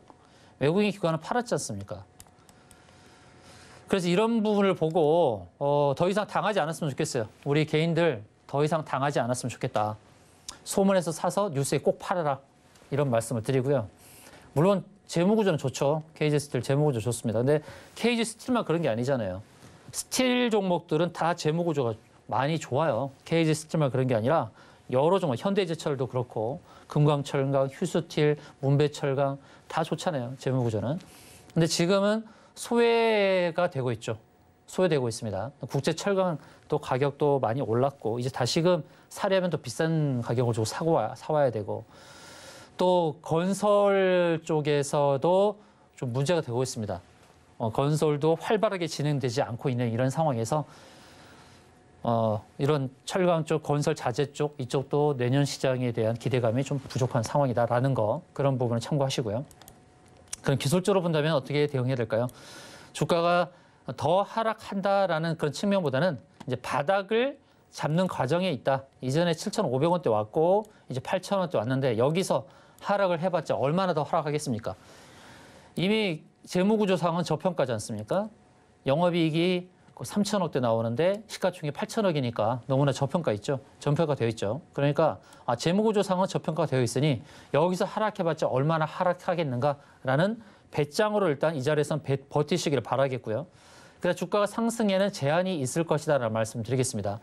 외국인 기관은 팔았지 않습니까? 그래서 이런 부분을 보고 더 이상 당하지 않았으면 좋겠어요. 우리 개인들 더 이상 당하지 않았으면 좋겠다. 소문에서 사서 뉴스에 꼭 팔아라. 이런 말씀을 드리고요. 물론 재무구조는 좋죠. KG 스틸 재무구조 좋습니다. 근데 KG 스틸만 그런 게 아니잖아요. 스틸 종목들은 다 재무구조가 많이 좋아요. KG 스틸만 그런 게 아니라 여러 종목, 현대제철도 그렇고 금광철강, 휴스틸, 문배철강 다 좋잖아요. 재무구조는. 근데 지금은 소외가 되고 있죠. 소외되고 있습니다. 국제철강 또 가격도 많이 올랐고 이제 다시금 사려면 또 비싼 가격을 주고 사와야 되고 또 건설 쪽에서도 좀 문제가 되고 있습니다. 건설도 활발하게 진행되지 않고 있는 이런 상황에서 이런 철강 쪽, 건설 자재 쪽 이쪽도 내년 시장에 대한 기대감이 좀 부족한 상황이다라는 거 그런 부분을 참고하시고요. 그럼 기술적으로 본다면 어떻게 대응해야 될까요? 주가가 더 하락한다라는 그런 측면보다는 이제 바닥을 잡는 과정에 있다. 이전에 7,500원대 왔고 이제 8,000원대 왔는데 여기서 하락을 해봤자 얼마나 더 하락하겠습니까? 이미 재무구조상은 저평가지 않습니까? 영업이익이 3천억대 나오는데 시가총액이 8천억이니까 너무나 저평가 있죠. 저평가되어 있죠. 그러니까 재무구조상은 저평가가 되어 있으니 여기서 하락해봤자 얼마나 하락하겠는가라는 배짱으로 일단 이 자리에선 버티시기를 바라겠고요. 그래서 주가가 상승에는 제한이 있을 것이다라는 말씀드리겠습니다.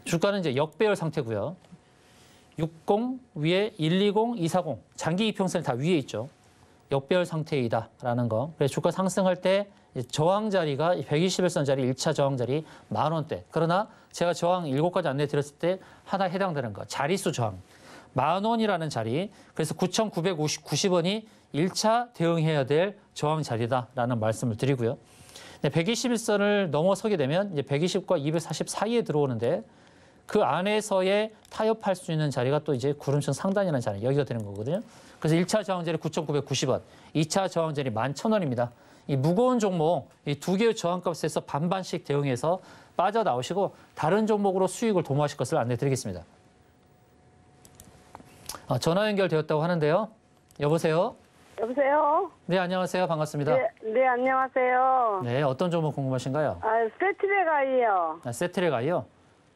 주가는 이제 역배열 상태고요. 60 위에 120, 240 장기 이평선이 다 위에 있죠. 역배열 상태이다라는 거. 그래서 주가 상승할 때 저항 자리가 121선 자리 1차 저항 자리 10,000원대. 그러나 제가 저항 7가지 안내 드렸을 때 하나 해당되는 거. 자릿수 저항. 10,000원이라는 자리. 그래서 9,990원이 1차 대응해야 될 저항 자리다라는 말씀을 드리고요. 121선을 넘어서게 되면 이제 120과 240 사이에 들어오는데 그 안에서의 타협할 수 있는 자리가 또 이제 구름층 상단이라는 자리. 여기가 되는 거거든요. 그래서 1차 저항 자리 9,990원, 2차 저항 자리 11,000원입니다. 이 무거운 종목, 이 두 개의 저항값에서 반반씩 대응해서 빠져나오시고 다른 종목으로 수익을 도모하실 것을 안내드리겠습니다. 전화 연결되었다고 하는데요. 여보세요? 여보세요? 네, 안녕하세요. 반갑습니다. 네, 안녕하세요. 네, 어떤 종목 궁금하신가요? 세트레가이요. 세트레가요?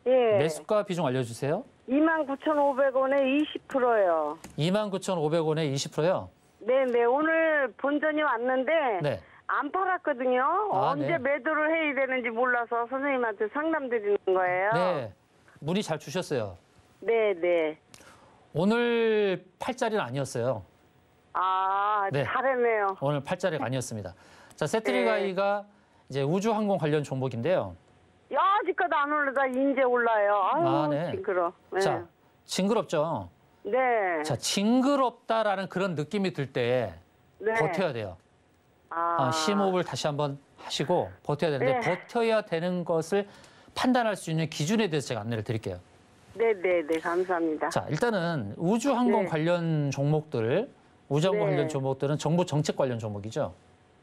예. 매수가 비중 알려주세요. 29,500원에 20%요. 29,500원에 20%요? 네, 오늘 본전이 왔는데 네. 안 팔았거든요. 언제 네. 매도를 해야 되는지 몰라서 선생님한테 상담 드리는 거예요. 네. 문의 잘 주셨어요. 네. 오늘 팔자리는 아니었어요. 네. 잘했네요. 오늘 팔자리가 아니었습니다. 자, 세트리가이가 이제 우주항공 관련 종목인데요. 아직까지 안 올라다 이제 올라요. 아유, 네. 징그러. 네. 자, 징그럽죠? 네. 자, 징그럽다라는 그런 느낌이 들 때 네. 버텨야 돼요. 심호흡을 다시 한번 하시고 버텨야 되는데 버텨야 되는 것을 판단할 수 있는 기준에 대해서 제가 안내를 드릴게요. 네, 감사합니다. 자, 일단은 우주항공 관련 종목들, 우주항공 관련 종목들은 정부 정책 관련 종목이죠.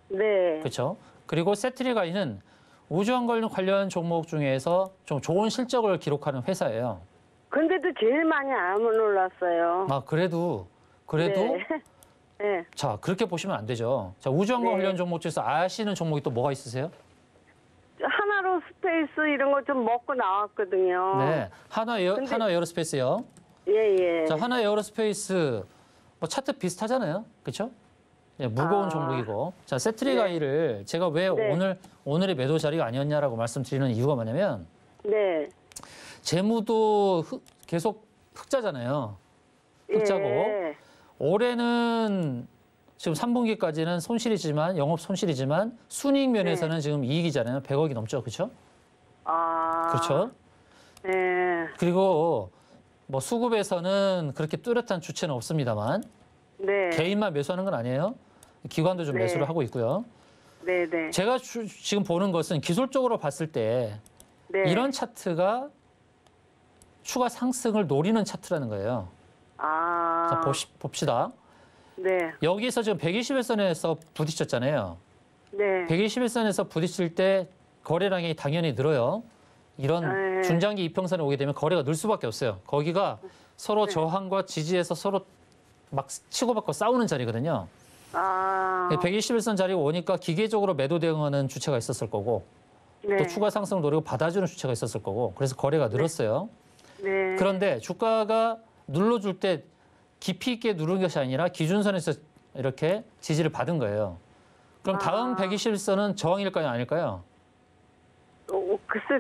네. 그렇죠? 그리고 세트리가이는 우주항공 관련 종목 중에서 좀 좋은 실적을 기록하는 회사예요. 근데도 제일 많이 안 올랐어요. 그래도 네. 자, 그렇게 보시면 안 되죠. 자, 우주항공 관련 종목 중에서 아시는 종목이 또 뭐가 있으세요? 하나로 스페이스 이런 거 좀 먹고 나왔거든요. 네. 하나 에어로스페이스요. 예. 자, 하나 에어로스페이스 차트 비슷하잖아요. 그렇죠? 무거운 종목이고. 자, 세트리가이를 제가 왜 오늘의 매도 자리가 아니었냐라고 말씀드리는 이유가 뭐냐면 재무도 계속 흑자잖아요. 흑자고. 올해는 지금 3분기까지는 손실이지만 영업 손실이지만 순이익 면에서는 지금 이익이잖아요. 100억이 넘죠. 그렇죠? 그렇죠? 네. 그리고 수급에서는 그렇게 뚜렷한 주체는 없습니다만 개인만 매수하는 건 아니에요. 기관도 좀 매수를 하고 있고요. 네. 제가 지금 보는 것은 기술적으로 봤을 때 이런 차트가 추가 상승을 노리는 차트라는 거예요. 자, 봅시다. 네. 여기서 지금 121선에서 부딪혔잖아요. 네. 121선에서 부딪힐 때 거래량이 당연히 늘어요. 이런 중장기 이평선에 오게 되면 거래가 늘 수밖에 없어요. 거기가 서로 저항과 지지에서 서로 막 치고받고 싸우는 자리거든요. 121선 자리가 오니까 기계적으로 매도 대응하는 주체가 있었을 거고 또 추가 상승을 노리고 받아주는 주체가 있었을 거고 그래서 거래가 늘었어요. 그런데 주가가 눌러줄 때 깊이 있게 누른 것이 아니라 기준선에서 이렇게 지지를 받은 거예요. 그럼 다음 121선은 저항일까요, 아닐까요? 글쎄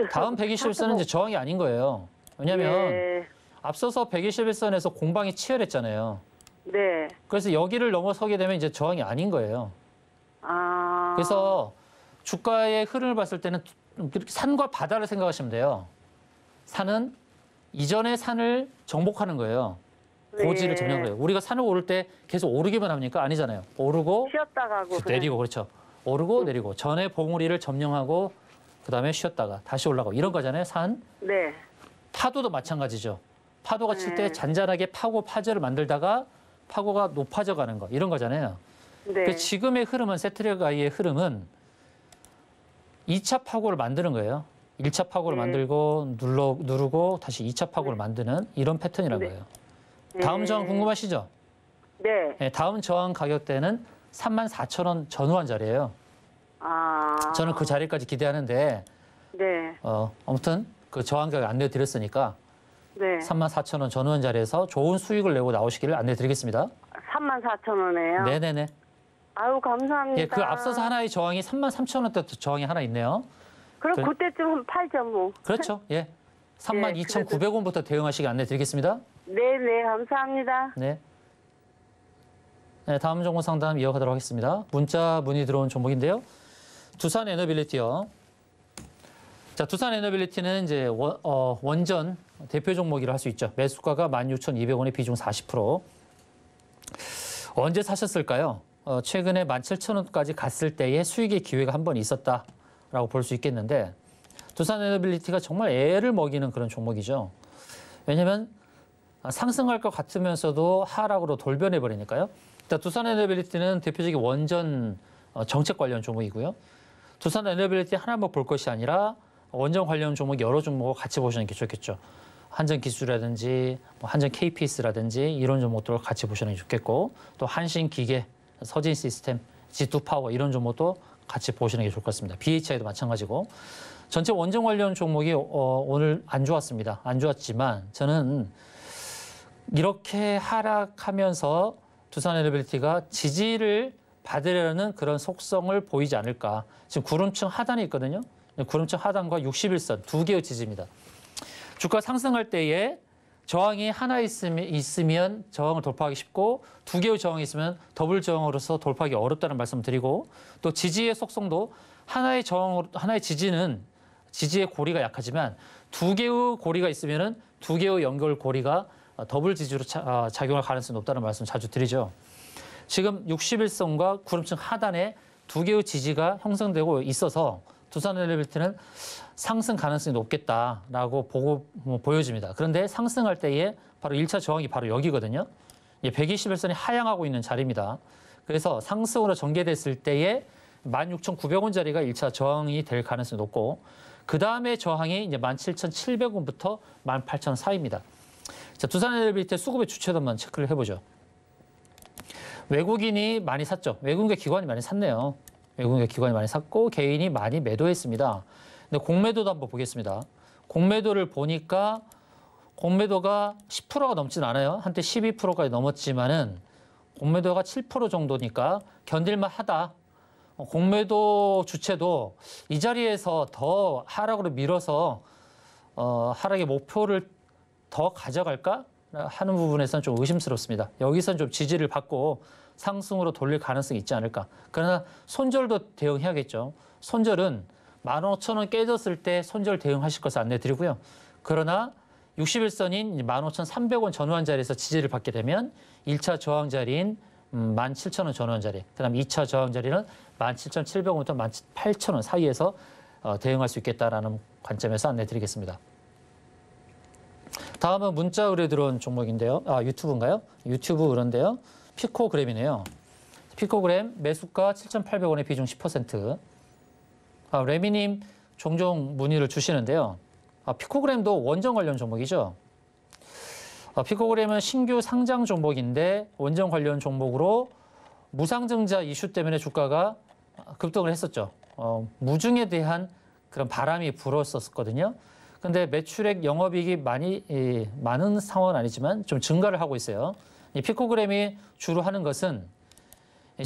다음 121선은 이제 저항이 아닌 거예요. 왜냐하면 앞서서 121선에서 공방이 치열했잖아요. 네. 그래서 여기를 넘어서게 되면 이제 저항이 아닌 거예요. 그래서 주가의 흐름을 봤을 때는 이렇게 산과 바다를 생각하시면 돼요. 산은 이전의 산을 정복하는 거예요. 고지를 점령하는 거예요. 우리가 산을 오를 때 계속 오르기만 합니까? 아니잖아요. 오르고 쉬었다 가고 내리고 그렇죠. 오르고 내리고 전에 봉우리를 점령하고 그다음에 쉬었다가 다시 올라가고 이런 거잖아요. 산. 네. 파도도 마찬가지죠. 파도가 칠 때 네. 잔잔하게 파고 파절을 만들다가 파고가 높아져 가는 거 이런 거잖아요. 네. 지금의 흐름은 세트레가이의 흐름은 2차 파고를 만드는 거예요. 1차 파고를 네. 만들고 누르고 다시 2차 파고를 만드는 이런 패턴이라는 네. 거예요. 다음 저항 궁금하시죠? 네. 네, 다음 저항 가격대는 34,000원 전후한 자리예요. 아. 저는 그 자리까지 기대하는데 네. 아무튼 그 저항 가격 안내드렸으니까 네. 34,000원 전후한 자리에서 좋은 수익을 내고 나오시기를 안내드리겠습니다. 34,000원에요. 네네네. 아유, 감사합니다. 예, 그 앞서서 하나의 저항이 33,000원대 저항이 하나 있네요. 그럼 그- 그때쯤 팔죠, 뭐. 그렇죠. 예. 32,900원부터 대응하시기 안내드리겠습니다. 네, 네, 감사합니다. 네. 네, 다음 종목 상담 이어가도록 하겠습니다. 문자 문의 들어온 종목인데요. 두산 에너빌리티요. 자, 두산 에너빌리티는 이제 원전 대표 종목이라 할 수 있죠. 매수가가 16,200원에 비중 40%. 언제 사셨을까요? 최근에 17,000원까지 갔을 때의 수익의 기회가 한 번 있었다라고 볼 수 있겠는데 두산 에너빌리티가 정말 애를 먹이는 그런 종목이죠. 왜냐하면 상승할 것 같으면서도 하락으로 돌변해 버리니까요. 두산 에너빌리티는 대표적인 원전 정책 관련 종목이고요. 두산 에너빌리티 하나만 볼 것이 아니라 원전 관련 종목 여러 종목을 같이 보시는 게 좋겠죠. 한전기술이라든지 한전 KPS라든지 이런 종목들을 같이 보시는 게 좋겠고 또 한신기계, 서진시스템, G2파워 이런 종목도 같이 보시는 게 좋을 것 같습니다. BHI도 마찬가지고 전체 원전 관련 종목이 오늘 안 좋았습니다. 안 좋았지만 저는 이렇게 하락하면서 두산 에너빌리티가 지지를 받으려는 그런 속성을 보이지 않을까. 지금 구름층 하단이 있거든요. 구름층 하단과 61선 두 개의 지지입니다. 주가 상승할 때에 저항이 하나 있으면 저항을 돌파하기 쉽고 두 개의 저항이 있으면 더블 저항으로서 돌파하기 어렵다는 말씀을 드리고 또 지지의 속성도 하나의 지지는 지지의 고리가 약하지만 두 개의 고리가 있으면은 두 개의 연결 고리가 더블 지지로 작용할 가능성이 높다는 말씀 자주 드리죠. 지금 61선과 구름층 하단에 두 개의 지지가 형성되고 있어서 두산 에너빌리티는 상승 가능성이 높겠다라고 보여집니다. 그런데 상승할 때에 바로 1차 저항이 바로 여기거든요. 121선이 하향하고 있는 자리입니다. 그래서 상승으로 전개됐을 때에 16,900원짜리가 1차 저항이 될 가능성이 높고 그 다음에 저항이 이제 17,700원부터 18,000원 사이입니다. 자, 두산 에너빌리티 수급의 주체도 한번 체크를 해보죠. 외국인이 많이 샀죠. 외국인과 기관이 많이 샀네요. 외국인과 기관이 많이 샀고 개인이 많이 매도했습니다. 근데 공매도도 한번 보겠습니다. 공매도를 보니까 공매도가 10%가 넘진 않아요. 한때 12%까지 넘었지만은 공매도가 7% 정도니까 견딜만 하다. 공매도 주체도 이 자리에서 더 하락으로 밀어서 하락의 목표를 더 가져갈까 하는 부분에서는 좀 의심스럽습니다. 여기서는 좀 지지를 받고 상승으로 돌릴 가능성이 있지 않을까. 그러나 손절도 대응해야겠죠. 손절은 15,000원 깨졌을 때 손절 대응하실 것을 안내드리고요. 그러나 61선인 15,300원 전후한 자리에서 지지를 받게 되면 1차 저항 자리인 17,000원 전후한 자리, 그 다음 2차 저항 자리는 17,700원부터 18,000원 사이에서 대응할 수 있겠다라는 관점에서 안내드리겠습니다. 다음은 문자 의뢰 들어온 종목인데요. 유튜브인가요? 유튜브 의뢰인데요. 피코그램이네요. 피코그램 매수가 7,800원에 비중 10%. 레미님 종종 문의를 주시는데요. 피코그램도 원전 관련 종목이죠. 피코그램은 신규 상장 종목인데 원전 관련 종목으로 무상증자 이슈 때문에 주가가 급등을 했었죠. 무중에 대한 그런 바람이 불었었거든요. 근데 매출액 영업이익이 많은 상황은 아니지만 좀 증가를 하고 있어요. 이 피코그램이 주로 하는 것은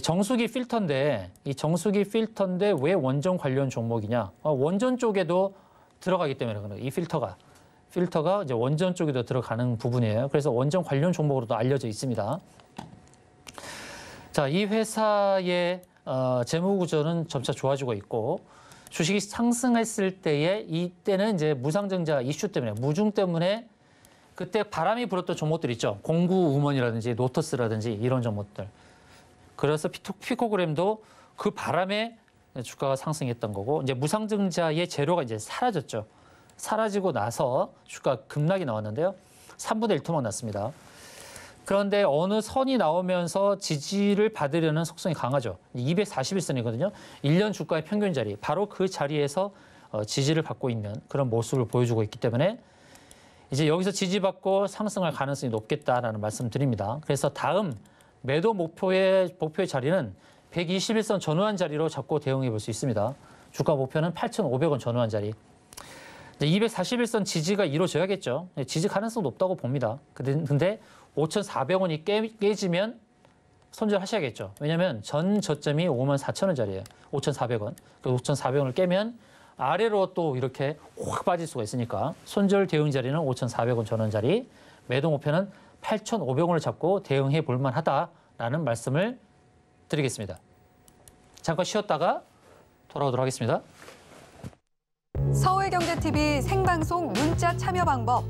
정수기 필터인데 이 정수기 필터인데 왜 원전 관련 종목이냐? 원전 쪽에도 들어가기 때문에 그런 거예요. 이 필터가 이제 원전 쪽에도 들어가는 부분이에요. 그래서 원전 관련 종목으로도 알려져 있습니다. 자, 이 회사의 재무 구조는 점차 좋아지고 있고 주식이 상승했을 때에 이때는 이제 무상증자 이슈 때문에 무중 때문에 그때 바람이 불었던 종목들 있죠. 공구우먼이라든지 노터스라든지 이런 종목들. 그래서 피코그램도 그 바람에 주가가 상승했던 거고 이제 무상증자의 재료가 이제 사라졌죠. 사라지고 나서 주가 급락이 나왔는데요. 3분의 1 토막 났습니다. 그런데 어느 선이 나오면서 지지를 받으려는 속성이 강하죠. 241선이거든요. 1년 주가의 평균 자리, 바로 그 자리에서 지지를 받고 있는 그런 모습을 보여주고 있기 때문에 이제 여기서 지지받고 상승할 가능성이 높겠다라는 말씀 드립니다. 그래서 다음 매도 목표의 자리는 121선 전후한 자리로 잡고 대응해 볼 수 있습니다. 주가 목표는 8,500원 전후한 자리. 241선 지지가 이루어져야겠죠. 지지 가능성 높다고 봅니다. 근데 5,400원이 깨지면 손절하셔야겠죠. 왜냐하면 전 저점이 54,000원짜리예요. 5,400원. 그 5,400원을 깨면 아래로 또 이렇게 확 빠질 수가 있으니까 손절 대응 자리는 5,400원 전원 자리, 매도 목표는 8,500원을 잡고 대응해 볼 만하다라는 말씀을 드리겠습니다. 잠깐 쉬었다가 돌아오도록 하겠습니다. 서울경제TV 생방송 문자 참여 방법.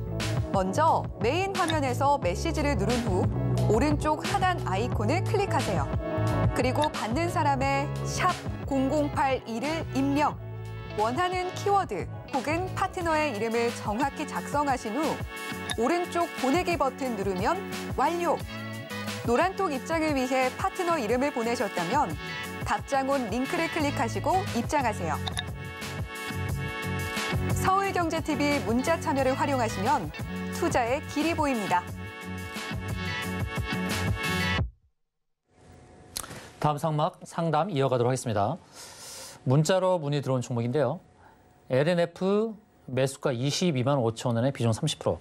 먼저 메인 화면에서 메시지를 누른 후 오른쪽 하단 아이콘을 클릭하세요. 그리고 받는 사람의 샵 0081을 입력. 원하는 키워드 혹은 파트너의 이름을 정확히 작성하신 후 오른쪽 보내기 버튼 누르면 완료. 노란톡 입장을 위해 파트너 이름을 보내셨다면 답장온 링크를 클릭하시고 입장하세요. 서울경제TV 문자 참여를 활용하시면 투자의 길이 보입니다. 다음 상담 이어가도록 하겠습니다. 문자로 문의 들어온 종목인데요. LNF 매수가 22만 5천 원에 비중 30%.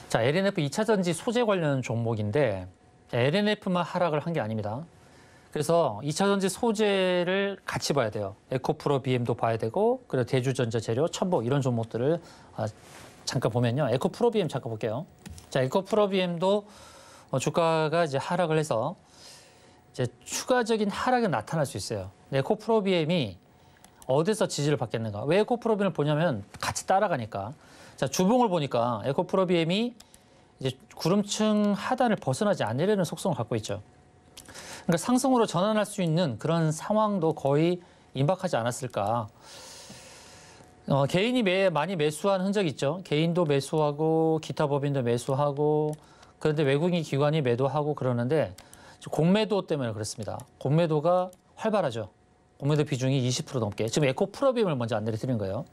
자, LNF 2차전지 소재 관련 종목인데 LNF만 하락을 한 게 아닙니다. 그래서 2차전지 소재를 같이 봐야 돼요. 에코프로 BM도 봐야 되고, 그리고 대주전자재료, 첨보 이런 종목들을 잠깐 보면요. 에코프로 BM 잠깐 볼게요. 자, 에코프로 BM도 주가가 이제 하락을 해서 이제 추가적인 하락이 나타날 수 있어요. 에코프로 BM이 어디서 지지를 받겠는가? 왜 에코프로 BM을 보냐면 같이 따라가니까. 자, 주봉을 보니까 에코프로 BM이 이제 구름층 하단을 벗어나지 않으려는 속성을 갖고 있죠. 그러니까 상승으로 전환할 수 있는 그런 상황도 거의 임박하지 않았을까. 개인이 많이 매수한 흔적이 있죠. 개인도 매수하고 기타 법인도 매수하고 그런데 외국인 기관이 매도하고 그러는데 공매도 때문에 그렇습니다. 공매도가 활발하죠. 공매도 비중이 20% 넘게. 지금 에코프로빔을 먼저 안내를 드린 거예요.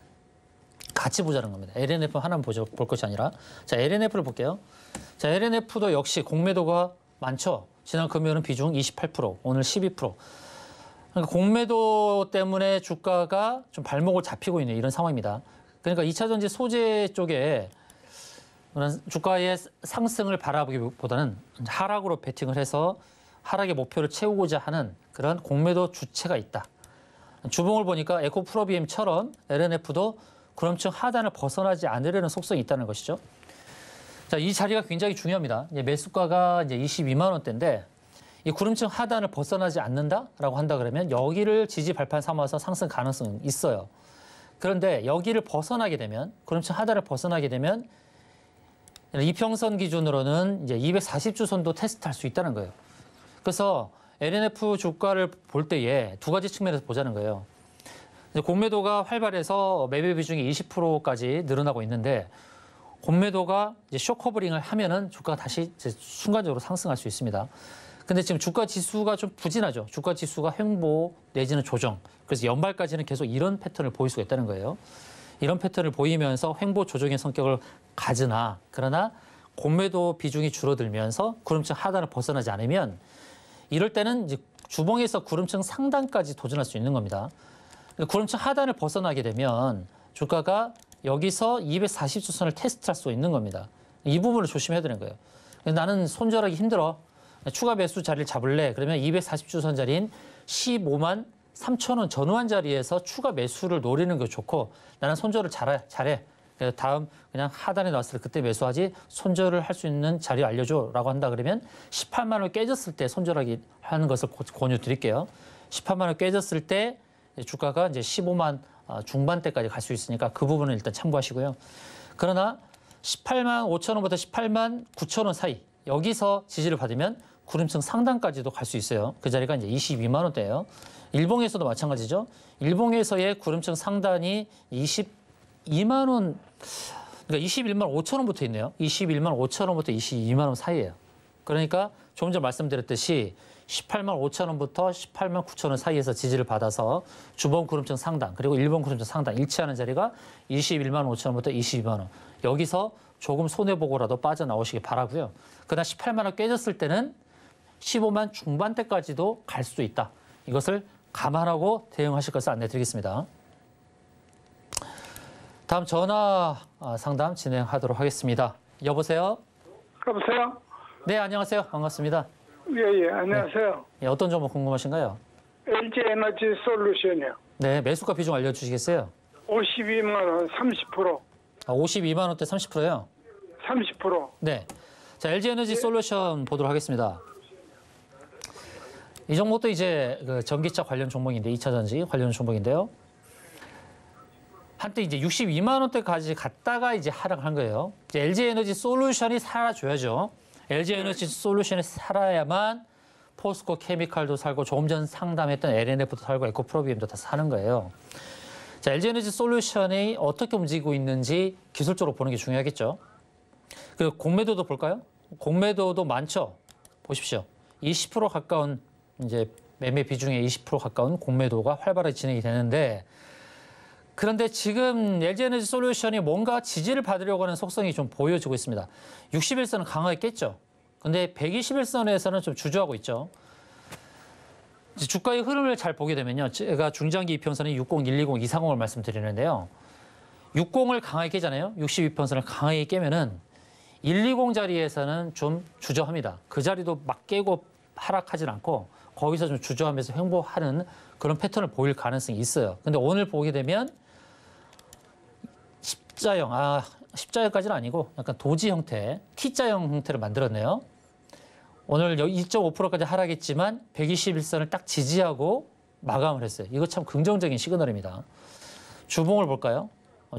같이 보자는 겁니다. LNF 하나만 볼 것이 아니라. 자, LNF를 볼게요. 자, LNF도 역시 공매도가 많죠. 지난 금요일은 비중 28%, 오늘 12%. 그러니까 공매도 때문에 주가가 좀 발목을 잡히고 있는 이런 상황입니다. 그러니까 2차전지 소재 쪽에 주가의 상승을 바라보기보다는 하락으로 베팅을 해서 하락의 목표를 채우고자 하는 그런 공매도 주체가 있다. 주봉을 보니까 에코프로비엠처럼 LNF도 구름층 하단을 벗어나지 않으려는 속성이 있다는 것이죠. 자, 이 자리가 굉장히 중요합니다. 매수가가 이제 22만 원대인데 이 구름층 하단을 벗어나지 않는다라고 한다 그러면 여기를 지지 발판 삼아서 상승 가능성은 있어요. 그런데 여기를 벗어나게 되면 구름층 하단을 벗어나게 되면 이평선 기준으로는 이제 240주선도 테스트할 수 있다는 거예요. 그래서 LNF 주가를 볼 때에 두 가지 측면에서 보자는 거예요. 공매도가 활발해서 매매 비중이 20%까지 늘어나고 있는데 공매도가 이제 쇼커버링을 하면은 주가가 다시 이제 순간적으로 상승할 수 있습니다. 근데 지금 주가 지수가 좀 부진하죠. 주가 지수가 횡보 내지는 조정. 그래서 연말까지는 계속 이런 패턴을 보일 수가 있다는 거예요. 이런 패턴을 보이면서 횡보 조정의 성격을 가지나 그러나 공매도 비중이 줄어들면서 구름층 하단을 벗어나지 않으면 이럴 때는 이제 주봉에서 구름층 상단까지 도전할 수 있는 겁니다. 구름층 하단을 벗어나게 되면 주가가 여기서 240주선을 테스트할 수 있는 겁니다. 이 부분을 조심해야 되는 거예요. 나는 손절하기 힘들어. 추가 매수 자리를 잡을래. 그러면 240주선 자리인 15만 3천 원 전후한 자리에서 추가 매수를 노리는 게 좋고 나는 손절을 잘해. 그래서 다음 그냥 하단에 나왔을 때 그때 매수하지 손절을 할 수 있는 자리 알려줘라고 한다 그러면 18만 원 깨졌을 때 손절하기 하는 것을 권유 드릴게요. 18만 원 깨졌을 때 주가가 이제 15만 중반대까지 갈 수 있으니까 그 부분은 일단 참고하시고요. 그러나 18만 5천 원부터 18만 9천 원 사이 여기서 지지를 받으면 구름층 상단까지도 갈 수 있어요. 그 자리가 이제 22만 원대예요. 일봉에서도 마찬가지죠. 일봉에서의 구름층 상단이 22만 원, 그러니까 21만 5천 원부터 있네요. 21만 5천 원부터 22만 원 사이예요. 그러니까 조금 전 말씀드렸듯이 18만 5천 원부터 18만 9천 원 사이에서 지지를 받아서 주봉 구름층 상단 그리고 일본 구름층 상단 일치하는 자리가 21만 5천 원부터 22만 원. 여기서 조금 손해보고라도 빠져나오시기 바라고요. 그러나 18만 원 깨졌을 때는 15만 중반대까지도 갈 수도 있다. 이것을 감안하고 대응하실 것을 안내드리겠습니다. 다음 전화 상담 진행하도록 하겠습니다. 여보세요? 여보세요? 네, 안녕하세요. 반갑습니다. 예, 안녕하세요. 네, 어떤 종목 궁금하신가요? LG 에너지 솔루션이요. 네, 매수가 비중 알려주시겠어요? 52만 원, 30%. 52만 원대 30%요? 30%. 네. 자, LG에너지 솔루션 보도록 하겠습니다. 이 종목도 이제 그 전기차 관련 종목인데, 2차 전지 관련 종목인데요. 한때 이제 62만 원대까지 갔다가 이제 하락한 거예요. 이제 LG에너지 솔루션이 살아줘야죠. LG에너지 솔루션이 살아야만 포스코 케미칼도 살고 조금 전 상담했던 LNF도 살고 에코프로비엠도 다 사는 거예요. 자, LG에너지 솔루션이 어떻게 움직이고 있는지 기술적으로 보는 게 중요하겠죠. 그 공매도도 볼까요? 공매도도 많죠. 보십시오. 20% 가까운 이제 매매 비중의 20% 가까운 공매도가 활발하게 진행이 되는데, 그런데 지금 LG에너지 솔루션이 뭔가 지지를 받으려고 하는 속성이 좀 보여지고 있습니다. 61선은 강하게 깼죠. 근데 121선에서는 좀 주저하고 있죠. 이제 주가의 흐름을 잘 보게 되면요. 제가 중장기 이평선은 60, 120, 230을 말씀드리는데요. 60을 강하게 깨잖아요. 62평선을 강하게 깨면은 120 자리에서는 좀 주저합니다. 그 자리도 막 깨고 하락하진 않고 거기서 좀 주저하면서 횡보하는 그런 패턴을 보일 가능성이 있어요. 근데 오늘 보게 되면 십자형, 십자형까지는 아니고 약간 도지 형태, T자형 형태를 만들었네요. 오늘 2.5%까지 하락했지만 121선을 딱 지지하고 마감을 했어요. 이거 참 긍정적인 시그널입니다. 주봉을 볼까요?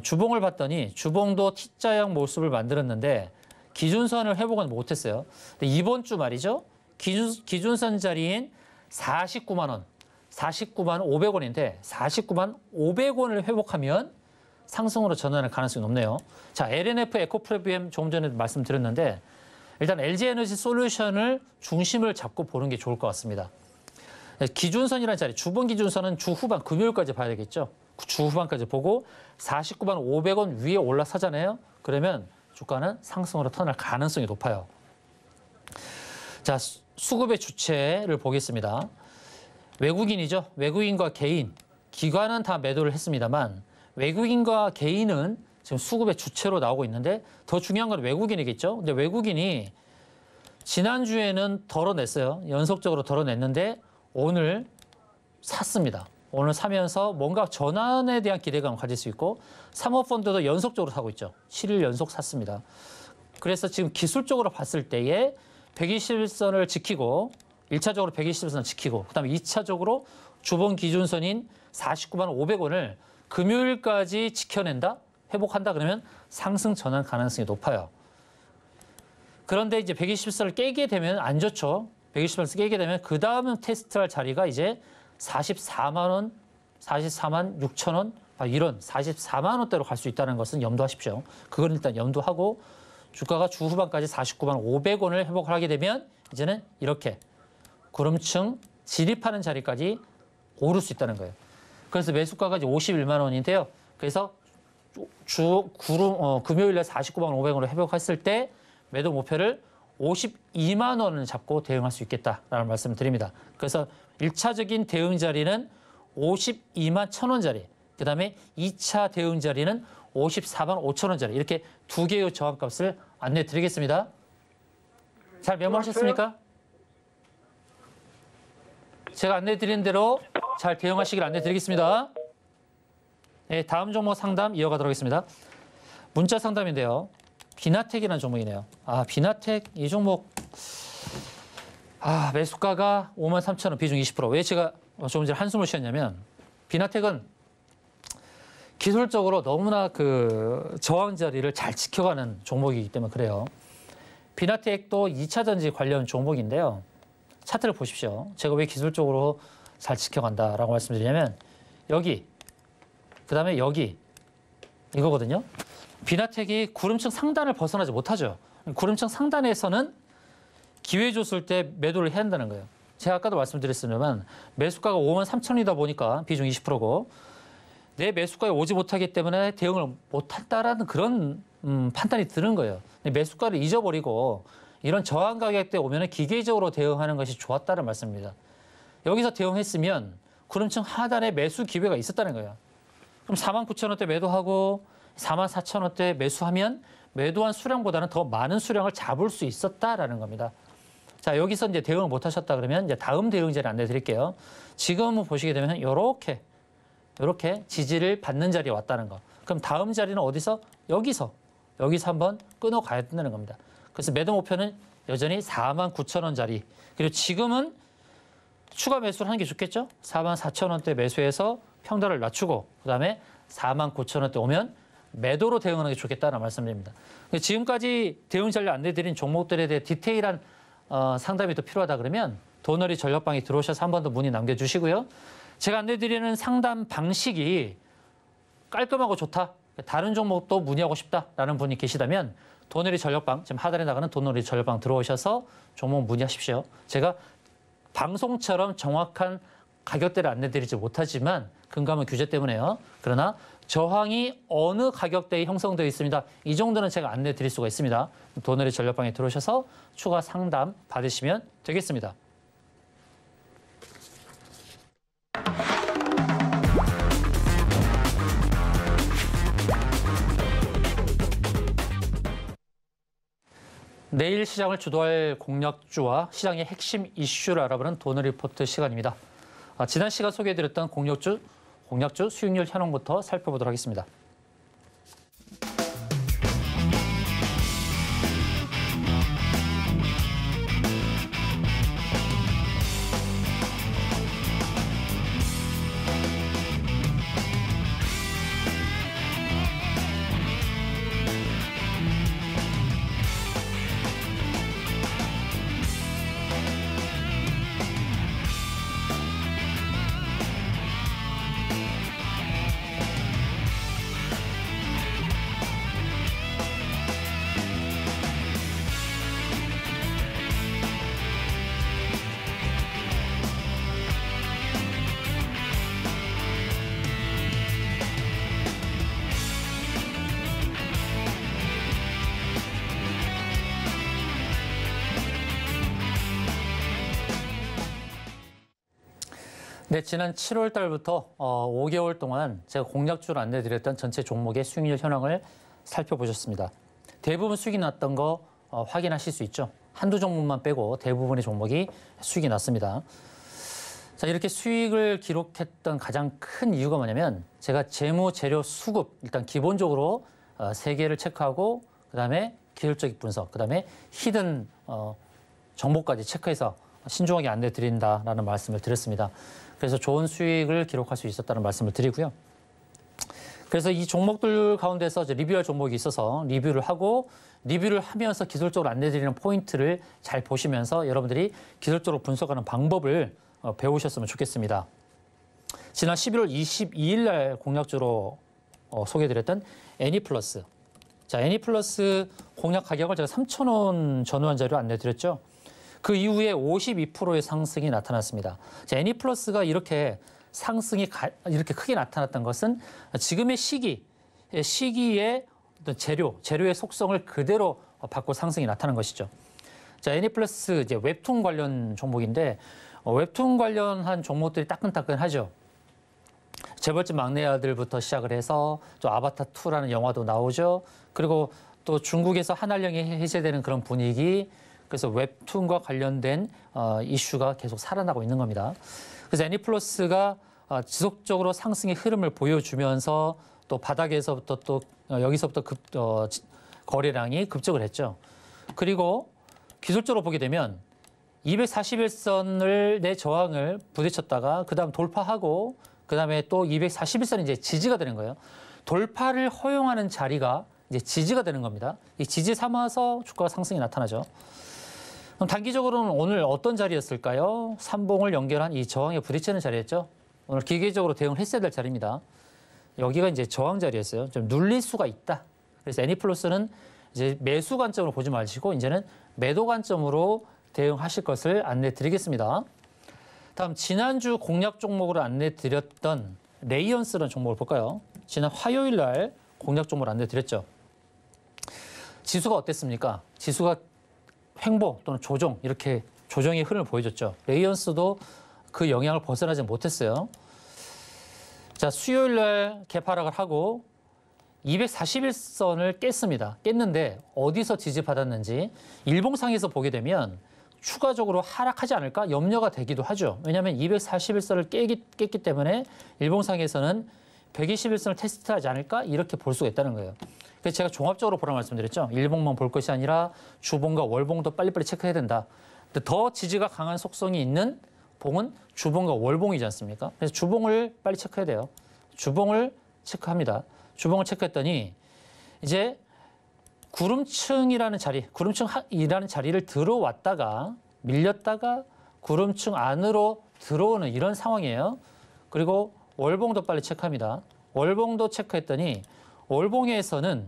주봉을 봤더니 주봉도 T자형 모습을 만들었는데 기준선을 회복은 못했어요. 근데 이번 주 말이죠. 기준선 자리인 49만 원, 49만 500원인데 49만 500원을 회복하면 상승으로 전환할 가능성이 높네요. 자, LNF 에코프로비엠 조금 전에 말씀드렸는데 일단 LG에너지 솔루션을 중심을 잡고 보는 게 좋을 것 같습니다. 기준선이라는 자리, 주봉 기준선은 주 후반 금요일까지 봐야 되겠죠. 주 후반까지 보고 49만 500원 위에 올라서잖아요. 그러면 주가는 상승으로 턴할 가능성이 높아요. 자, 수급의 주체를 보겠습니다. 외국인이죠. 외국인과 개인, 기관은 다 매도를 했습니다만 외국인과 개인은 지금 수급의 주체로 나오고 있는데 더 중요한 건 외국인이겠죠. 근데 외국인이 지난주에는 덜어냈어요. 연속적으로 덜어냈는데 오늘 샀습니다. 오늘 사면서 뭔가 전환에 대한 기대감을 가질 수 있고 사모펀드도 연속적으로 사고 있죠. 7일 연속 샀습니다. 그래서 지금 기술적으로 봤을 때에 121선을 지키고 1차적으로 121선을 지키고 그다음에 2차적으로 주봉 기준선인 49만 500원을 금요일까지 지켜낸다? 회복한다? 그러면 상승 전환 가능성이 높아요. 그런데 이제 121선을 깨게 되면 안 좋죠. 121선을 깨게 되면 그 다음 테스트할 자리가 이제 44만 원, 44만 6천 원 이런 44만 원대로 갈 수 있다는 것은 염두하십시오. 그건 일단 염두하고 주가가 주 후반까지 49만 500원을 회복하게 되면 이제는 이렇게 구름층 진입하는 자리까지 오를 수 있다는 거예요. 그래서 매수가가 이제 51만 원인데요. 그래서 금요일에 49만 500원을 회복했을 때 매도 목표를 52만 원을 잡고 대응할 수 있겠다라는 말씀을 드립니다. 그래서 1차적인 대응 자리는 52만 1,000원 자리, 그다음에 2차 대응 자리는 54만 5천 원 자리 이렇게 두 개의 저항값을 안내 드리겠습니다. 잘 메모하셨습니까? 제가 안내 드린 대로 잘 대응하시길 안내 드리겠습니다. 네, 다음 종목 상담 이어가도록 하겠습니다. 문자 상담인데요. 비나텍이라는 종목이네요. 비나텍 이 종목 매수가가 53,000원 비중 20%. 왜 제가 조금 전에 한숨을 쉬었냐면 비나텍은 기술적으로 너무나 그 저항 자리를 잘 지켜가는 종목이기 때문에 그래요. 비나텍도 2차 전지 관련 종목인데요. 차트를 보십시오. 제가 왜 기술적으로 잘 지켜간다라고 말씀드리냐면 여기, 그다음에 여기 이거거든요. 비나텍이 구름층 상단을 벗어나지 못하죠. 구름층 상단에서는 기회 줬을 때 매도를 해야 한다는 거예요. 제가 아까도 말씀드렸습니다만 매수가가 53,000이다 보니까 비중 20%고 내 매수가에 오지 못하기 때문에 대응을 못한다라는 그런 판단이 드는 거예요. 매수가를 잊어버리고 이런 저항 가격대 오면 기계적으로 대응하는 것이 좋았다는 말씀입니다. 여기서 대응했으면 구름층 하단에 매수 기회가 있었다는 거예요. 그럼 49,000원대 매도하고 44,000원대 매수하면 매도한 수량보다는 더 많은 수량을 잡을 수 있었다라는 겁니다. 자, 여기서 이제 대응을 못 하셨다 그러면 이제 다음 대응자를 안내 드릴게요. 지금 보시게 되면 이렇게 지지를 받는 자리에 왔다는 거. 그럼 다음 자리는 어디서? 여기서 한번 끊어 가야 된다는 겁니다. 그래서 매도 목표는 여전히 49,000원 자리. 그리고 지금은 추가 매수를 하는 게 좋겠죠? 44,000원대 매수해서 평단을 낮추고 그다음에 49,000원대 오면 매도로 대응하는 게 좋겠다는 말씀드립니다. 지금까지 대응 전략 안내드린 종목들에 대해 디테일한 상담이 더 필요하다 그러면 도너리 전략방에 들어오셔서 한 번 더 문의 남겨주시고요. 제가 안내드리는 상담 방식이 깔끔하고 좋다. 다른 종목도 문의하고 싶다라는 분이 계시다면 도너리 전략방, 지금 하단에 나가는 도너리 전략방 들어오셔서 종목 문의하십시오. 제가 방송처럼 정확한 가격대를 안내드리지 못하지만 금감원 규제 때문에요. 그러나 저항이 어느 가격대에 형성되어 있습니다. 이 정도는 제가 안내드릴 수가 있습니다. 도너리 전략방에 들어오셔서 추가 상담 받으시면 되겠습니다. 내일 시장을 주도할 공략주와 시장의 핵심 이슈를 알아보는 도너 리포트 시간입니다. 지난 시간 소개해드렸던 공략주 수익률 현황부터 살펴보도록 하겠습니다. 네, 지난 7월 달부터 5개월 동안 제가 공략주를 안내드렸던 전체 종목의 수익률 현황을 살펴보셨습니다. 대부분 수익이 났던 거 확인하실 수 있죠. 한두 종목만 빼고 대부분의 종목이 수익이 났습니다. 자, 이렇게 수익을 기록했던 가장 큰 이유가 뭐냐면 제가 재무, 재료, 수급 일단 기본적으로 3개를 체크하고 그다음에 기술적 분석, 그다음에 히든 정보까지 체크해서 신중하게 안내드린다라는 말씀을 드렸습니다. 그래서 좋은 수익을 기록할 수 있었다는 말씀을 드리고요. 그래서 이 종목들 가운데서 이제 리뷰할 종목이 있어서 리뷰를 하고 리뷰를 하면서 기술적으로 안내드리는 포인트를 잘 보시면서 여러분들이 기술적으로 분석하는 방법을 배우셨으면 좋겠습니다. 지난 11월 22일 날 공략주로 소개해드렸던 애니플러스. 자, 애니플러스 공략 가격을 제가 3,000원 전후한 자료 안내드렸죠. 그 이후에 52%의 상승이 나타났습니다. 자, 애니플러스가 이렇게 상승이 이렇게 크게 나타났던 것은 지금의 시기에 어떤 재료의 속성을 그대로 받고 상승이 나타난 것이죠. 자, 애니플러스 이제 웹툰 관련 종목인데 웹툰 관련한 종목들이 따끈따끈하죠. 재벌집 막내 아들부터 시작을 해서 또 아바타 2라는 영화도 나오죠. 그리고 또 중국에서 한알령이 해제되는 그런 분위기. 그래서 웹툰과 관련된 이슈가 계속 살아나고 있는 겁니다. 그래서 애니플러스가 지속적으로 상승의 흐름을 보여주면서 또 바닥에서부터 또 여기서부터 거래량이 급증을 했죠. 그리고 기술적으로 보게 되면 241선을 내 저항을 부딪혔다가 그다음 돌파하고 그다음에 또 241선이 이제 지지가 되는 거예요. 돌파를 허용하는 자리가 이제 지지가 되는 겁니다. 이 지지 삼아서 주가 상승이 나타나죠. 그럼 단기적으로는 오늘 어떤 자리였을까요? 삼봉을 연결한 이 저항에 부딪히는 자리였죠. 오늘 기계적으로 대응을 했어야 될 자리입니다. 여기가 이제 저항 자리였어요. 좀 눌릴 수가 있다. 그래서 애니플러스는 이제 매수 관점으로 보지 마시고 이제는 매도 관점으로 대응하실 것을 안내 드리겠습니다. 다음 지난주 공략 종목으로 안내 드렸던 레이언스라는 종목을 볼까요? 지난 화요일 날 공략 종목을 안내 드렸죠. 지수가 어땠습니까? 지수가 횡보 또는 조정 이렇게 조정의 흐름을 보여줬죠. 레이언스도 그 영향을 벗어나지 못했어요. 자, 수요일 날 개파락을 하고 241선을 깼습니다. 깼는데 어디서 지지받았는지 일봉상에서 보게 되면 추가적으로 하락하지 않을까 염려가 되기도 하죠. 왜냐하면 241선을 깼기 때문에 일봉상에서는 121선을 테스트하지 않을까 이렇게 볼 수가 있다는 거예요. 그래서 제가 종합적으로 보라 말씀드렸죠. 일봉만 볼 것이 아니라 주봉과 월봉도 빨리빨리 체크해야 된다. 근데 더 지지가 강한 속성이 있는 봉은 주봉과 월봉이지 않습니까? 그래서 주봉을 빨리 체크해야 돼요. 주봉을 체크합니다. 주봉을 체크했더니 이제 구름층이라는 자리를 들어왔다가 밀렸다가 구름층 안으로 들어오는 이런 상황이에요. 그리고 월봉도 빨리 체크합니다. 월봉도 체크했더니 월봉에서는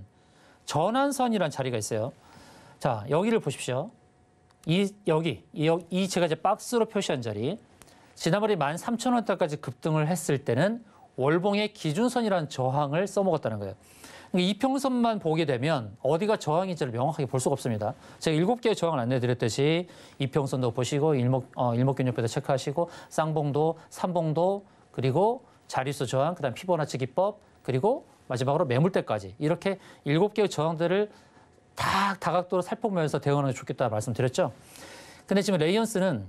전환선이라는 자리가 있어요. 자, 여기를 보십시오. 이 제가 이제 박스로 표시한 자리. 지난번에 13,000원대까지 급등을 했을 때는 월봉의 기준선이라는 저항을 써먹었다는 거예요. 이평선만 보게 되면 어디가 저항인지를 명확하게 볼 수가 없습니다. 제가 7개의 저항을 안내드렸듯이 이평선도 보시고 일목균형표도 체크하시고 쌍봉도, 삼봉도 그리고 자릿수 저항, 그다음 피보나치 기법 그리고 마지막으로 매물대까지 이렇게 7개의 저항들을 다 다각도로 살펴보면서 대응하는 게 좋겠다 말씀드렸죠. 근데 지금 레이언스는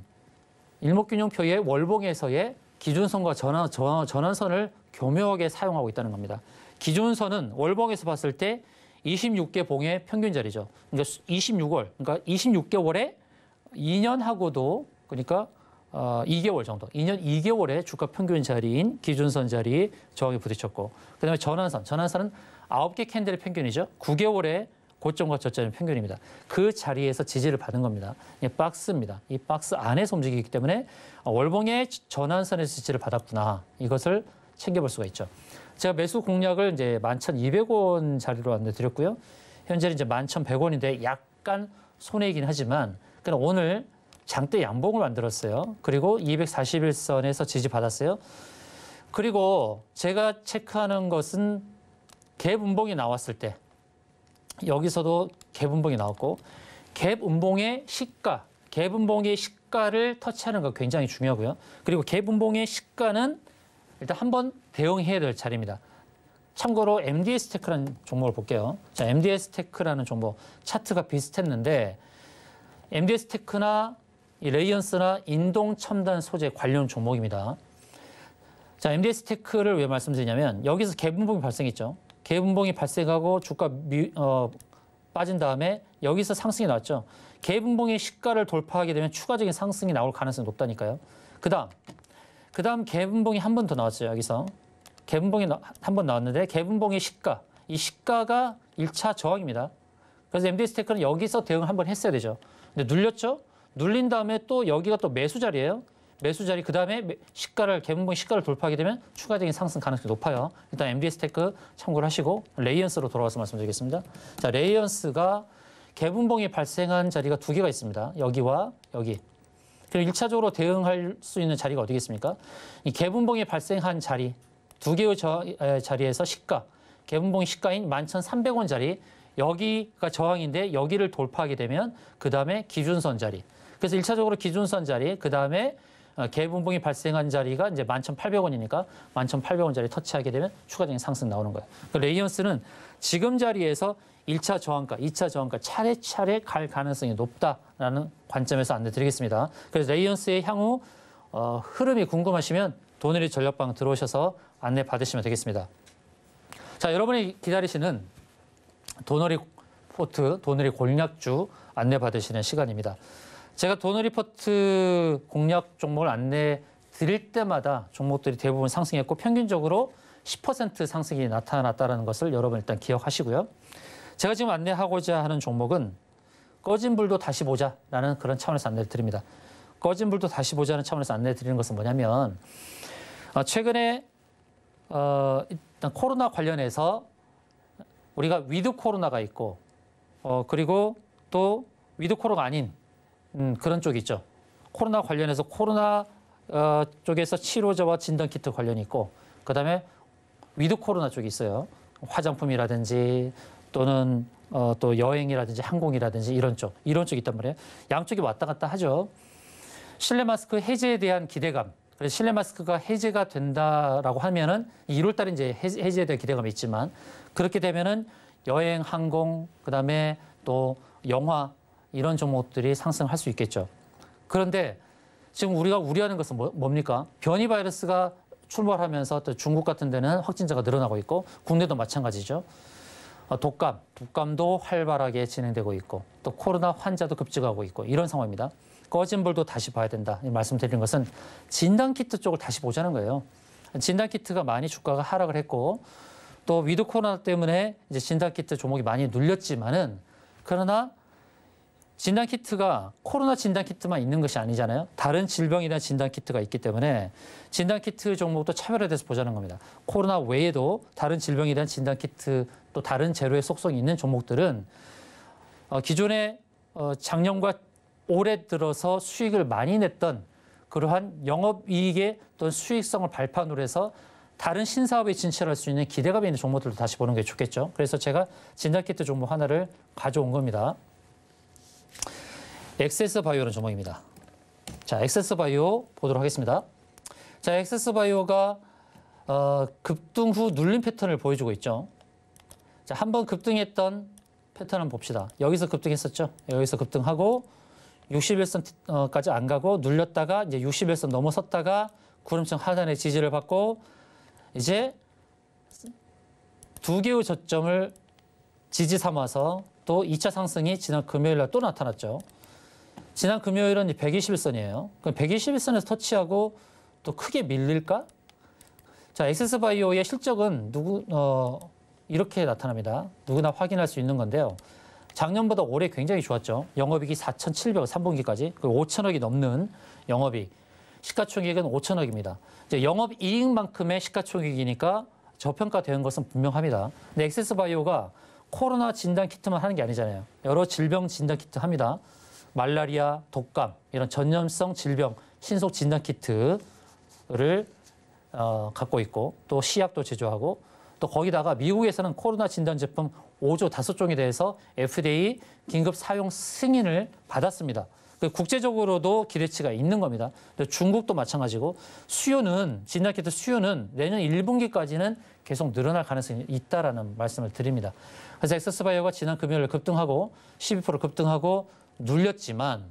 일목균형표의 월봉에서의 기준선과 전환선을 교묘하게 사용하고 있다는 겁니다. 기준선은 월봉에서 봤을 때 26개 봉의 평균 자리죠. 그러니까 26월, 그러니까 26개월에 2년하고도 그러니까 2개월 정도, 2년 2개월의 주가 평균 자리인 기준선 자리에 저항이 부딪혔고, 그다음에 전환선은 9개 캔들의 평균이죠. 9개월의 고점과 저점의 평균입니다. 그 자리에서 지지를 받은 겁니다. 이 박스입니다. 이 박스 안에서 움직이기 때문에 월봉의 전환선에서 지지를 받았구나. 이것을 챙겨볼 수가 있죠. 제가 매수 공략을 이제 11,200원 자리로 안내드렸고요. 현재는 이제 11,100원인데 약간 손해이긴 하지만 그냥 오늘 장대 양봉을 만들었어요. 그리고 241선에서 지지 받았어요. 그리고 제가 체크하는 것은 갭 음봉이 나왔을 때 여기서도 갭 음봉이 나왔고 갭 음봉의 시가, 갭 음봉의 시가를 터치하는 거 굉장히 중요하고요. 그리고 갭 음봉의 시가는 일단 한번 대응해야 될 자리입니다. 참고로 MDS 테크라는 종목을 볼게요. 자, MDS 테크라는 종목 차트가 비슷했는데 MDS 테크나 이 레이언스나 인동 첨단 소재 관련 종목입니다. 자, MDS 테크를 왜 말씀드리냐면 여기서 갭 음봉이 발생했죠. 갭 음봉이 발생하고 주가 빠진 다음에 여기서 상승이 나왔죠. 갭 음봉의 시가를 돌파하게 되면 추가적인 상승이 나올 가능성이 높다니까요. 그다음 갭 음봉이 한 번 더 나왔어요. 여기서 갭 음봉이 한 번 나왔는데 갭 음봉의 시가, 이 시가가 1차 저항입니다. 그래서 MDS 테크는 여기서 대응을 한번 했어야 되죠. 근데 눌렸죠. 눌린 다음에 또 여기가 또 매수 자리예요. 매수 자리 그다음에 시가를 갭 음봉의 시가를 돌파하게 되면 추가적인 상승 가능성이 높아요. 일단 MDS 테크 참고를 하시고 레이언스로 돌아와서 말씀드리겠습니다. 자, 레이언스가 갭 음봉이 발생한 자리가 2개가 있습니다. 여기와 여기. 그리고 1차적으로 대응할 수 있는 자리가 어디겠습니까? 이 갭 음봉이 발생한 자리, 2개의 자리에서 시가, 갭 음봉의 시가인 11,300원 자리, 여기가 저항인데 여기를 돌파하게 되면 그 다음에 기준선 자리. 그래서 1차적으로 기준선 자리, 그 다음에 갭 음봉이 발생한 자리가 이제 11,800원이니까 11,800원 자리 터치하게 되면 추가적인 상승 나오는 거예요. 레이언스는 지금 자리에서 1차 저항가, 2차 저항가 차례차례 갈 가능성이 높다라는 관점에서 안내드리겠습니다. 그래서 레이언스의 향후 흐름이 궁금하시면 도너리 전략방 들어오셔서 안내 받으시면 되겠습니다. 자, 여러분이 기다리시는 도너리 포트, 도너리 공략주 안내 받으시는 시간입니다. 제가 도너리 포트 공략 종목을 안내 드릴 때마다 종목들이 대부분 상승했고 평균적으로 10% 상승이 나타났다는 것을 여러분 일단 기억하시고요. 제가 지금 안내하고자 하는 종목은 꺼진 불도 다시 보자라는 그런 차원에서 안내를 드립니다. 꺼진 불도 다시 보자는 차원에서 안내를 드리는 것은 뭐냐면 최근에 일단 코로나 관련해서 우리가 위드 코로나가 있고 그리고 또 위드 코로나가 아닌 그런 쪽이 있죠. 코로나 관련해서 코로나 쪽에서 치료제와 진단키트 관련이 있고 그다음에 위드 코로나 쪽이 있어요. 화장품이라든지 또는 또 여행이라든지 항공이라든지 이런 쪽이 있단 말이에요. 양쪽이 왔다 갔다 하죠. 실내 마스크 해제에 대한 기대감. 그래서 실내 마스크가 해제가 된다라고 하면은 1월 달에 이제 해제에 대한 기대감이 있지만 그렇게 되면은 여행, 항공, 그다음에 또 영화 이런 종목들이 상승할 수 있겠죠. 그런데 지금 우리가 우려하는 것은 뭡니까? 변이 바이러스가 출몰하면서 또 중국 같은 데는 확진자가 늘어나고 있고 국내도 마찬가지죠. 독감도 활발하게 진행되고 있고 또 코로나 환자도 급증하고 있고 이런 상황입니다. 꺼진 불도 다시 봐야 된다. 말씀드리는 것은 진단키트 쪽을 다시 보자는 거예요. 진단키트가 많이 주가가 하락을 했고 또 위드 코로나 때문에 이제 진단키트 종목이 많이 눌렸지만은 그러나 진단키트가 코로나 진단키트만 있는 것이 아니잖아요. 다른 질병에 대한 진단키트가 있기 때문에 진단키트 종목도 차별화돼서 보자는 겁니다. 코로나 외에도 다른 질병에 대한 진단키트 또 다른 재료의 속성이 있는 종목들은 기존에 작년과 올해 들어서 수익을 많이 냈던 그러한 영업이익의 또는 수익성을 발판으로 해서 다른 신사업에 진출할 수 있는 기대감이 있는 종목들도 다시 보는 게 좋겠죠. 그래서 제가 진단키트 종목 하나를 가져온 겁니다. 엑세스바이오라는 종목입니다. 자, 엑세스바이오 보도록 하겠습니다. 자, 엑세스바이오가 급등 후 눌림 패턴을 보여주고 있죠. 자, 한번 급등했던 패턴을 봅시다. 여기서 급등했었죠. 여기서 급등하고 61선까지 안 가고 눌렸다가 이제 61선 넘어섰다가 구름층 하단의 지지를 받고 이제 두 개의 저점을 지지 삼아서 또 2차 상승이 지난 금요일 날 또 나타났죠. 지난 금요일은 121선이에요. 그럼 121선에서 터치하고 또 크게 밀릴까? 자, 엑세스바이오의 실적은 이렇게 나타납니다. 누구나 확인할 수 있는 건데요. 작년보다 올해 굉장히 좋았죠. 영업이익이 4,700억 3분기까지, 그리고 5천억이 넘는 영업이익. 시가총액은 5천억입니다. 이제 영업이익만큼의 시가총액이니까 저평가된 것은 분명합니다. 근데 엑세스바이오가 코로나 진단키트만 하는 게 아니잖아요. 여러 질병 진단키트 합니다. 말라리아, 독감 이런 전염성 질병 신속 진단키트를 갖고 있고 또 시약도 제조하고 또 거기다가 미국에서는 코로나 진단 제품 5조 5종에 대해서 FDA 긴급 사용 승인을 받았습니다. 국제적으로도 기대치가 있는 겁니다. 중국도 마찬가지고 수요는 진단키트 수요는 내년 1분기까지는 계속 늘어날 가능성이 있다라는 말씀을 드립니다. 그래서 엑세스바이오가 지난 금요일 급등하고 12% 급등하고 눌렸지만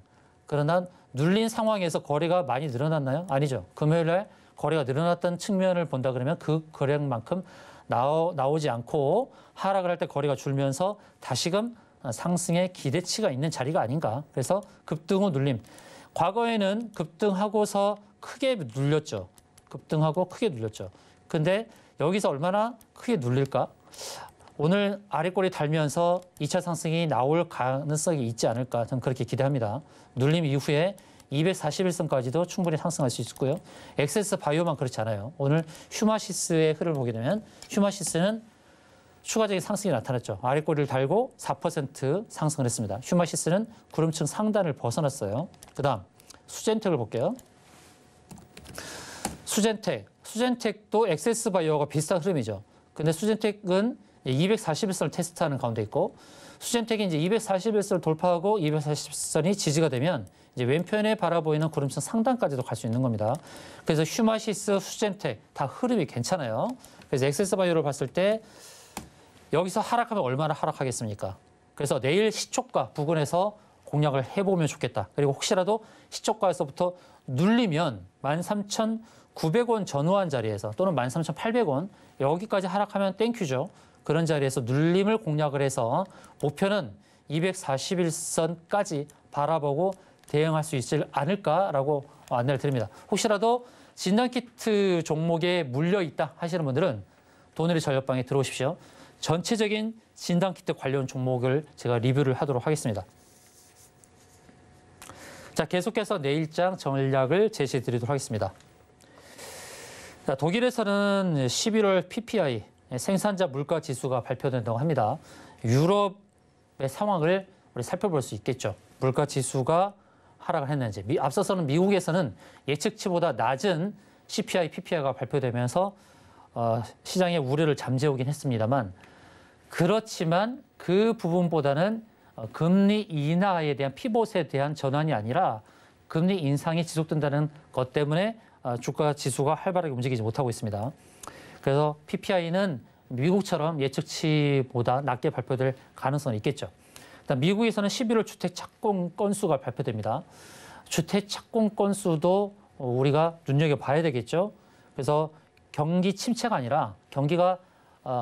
그러나 눌린 상황에서 거래가 많이 늘어났나요? 아니죠. 금요일 날 거래가 늘어났던 측면을 본다 그러면 그 거래량만큼 나오지 않고 하락을 할 때 거래가 줄면서 다시금 상승의 기대치가 있는 자리가 아닌가. 그래서 급등 후 눌림. 과거에는 급등하고서 크게 눌렸죠. 급등하고 크게 눌렸죠. 근데 여기서 얼마나 크게 눌릴까? 오늘 아래꼬리 달면서 2차 상승이 나올 가능성이 있지 않을까. 저는 그렇게 기대합니다. 눌림 이후에 241선까지도 충분히 상승할 수 있고요. 엑세스바이오만 그렇지 않아요. 오늘 휴마시스의 흐름을 보게 되면 휴마시스는 추가적인 상승이 나타났죠. 아래꼬리를 달고 4% 상승을 했습니다. 휴마시스는 구름층 상단을 벗어났어요. 그다음 수젠텍을 볼게요. 수젠텍도 엑세스바이오가 비슷한 흐름이죠. 근데 수젠텍은 241선을 테스트하는 가운데 있고 수젠텍이 이제 241선을 돌파하고 240선이 지지가 되면 이제 왼편에 바라보이는 구름층 상단까지도 갈 수 있는 겁니다. 그래서 휴마시스, 수젠텍 다 흐름이 괜찮아요. 그래서 엑세스바이오를 봤을 때 여기서 하락하면 얼마나 하락하겠습니까? 그래서 내일 시초가 부근에서 공략을 해보면 좋겠다. 그리고 혹시라도 시초가에서부터 눌리면 13,900원 전후한 자리에서 또는 13,800원 여기까지 하락하면 땡큐죠. 그런 자리에서 눌림을 공략을 해서 목표는 241선까지 바라보고 대응할 수 있지 않을까라고 안내를 드립니다. 혹시라도 진단키트 종목에 물려 있다 하시는 분들은 돈으리 전략방에 들어오십시오. 전체적인 진단키트 관련 종목을 제가 리뷰를 하도록 하겠습니다. 자, 계속해서 내일장 전략을 제시해 드리도록 하겠습니다. 자, 독일에서는 11월 PPI 생산자 물가 지수가 발표된다고 합니다. 유럽의 상황을 우리 살펴볼 수 있겠죠. 물가 지수가 하락을 했는지. 앞서서는 미국에서는 예측치보다 낮은 CPI, PPI가 발표되면서 시장의 우려를 잠재우긴 했습니다만, 그렇지만 그 부분보다는 금리 인하에 대한 피봇에 대한 전환이 아니라 금리 인상이 지속된다는 것 때문에 주가 지수가 활발하게 움직이지 못하고 있습니다. 그래서 PPI는 미국처럼 예측치보다 낮게 발표될 가능성이 있겠죠. 일단 미국에서는 11월 주택 착공 건수가 발표됩니다. 주택 착공 건수도 우리가 눈여겨봐야 되겠죠. 그래서 경기 침체가 아니라 경기가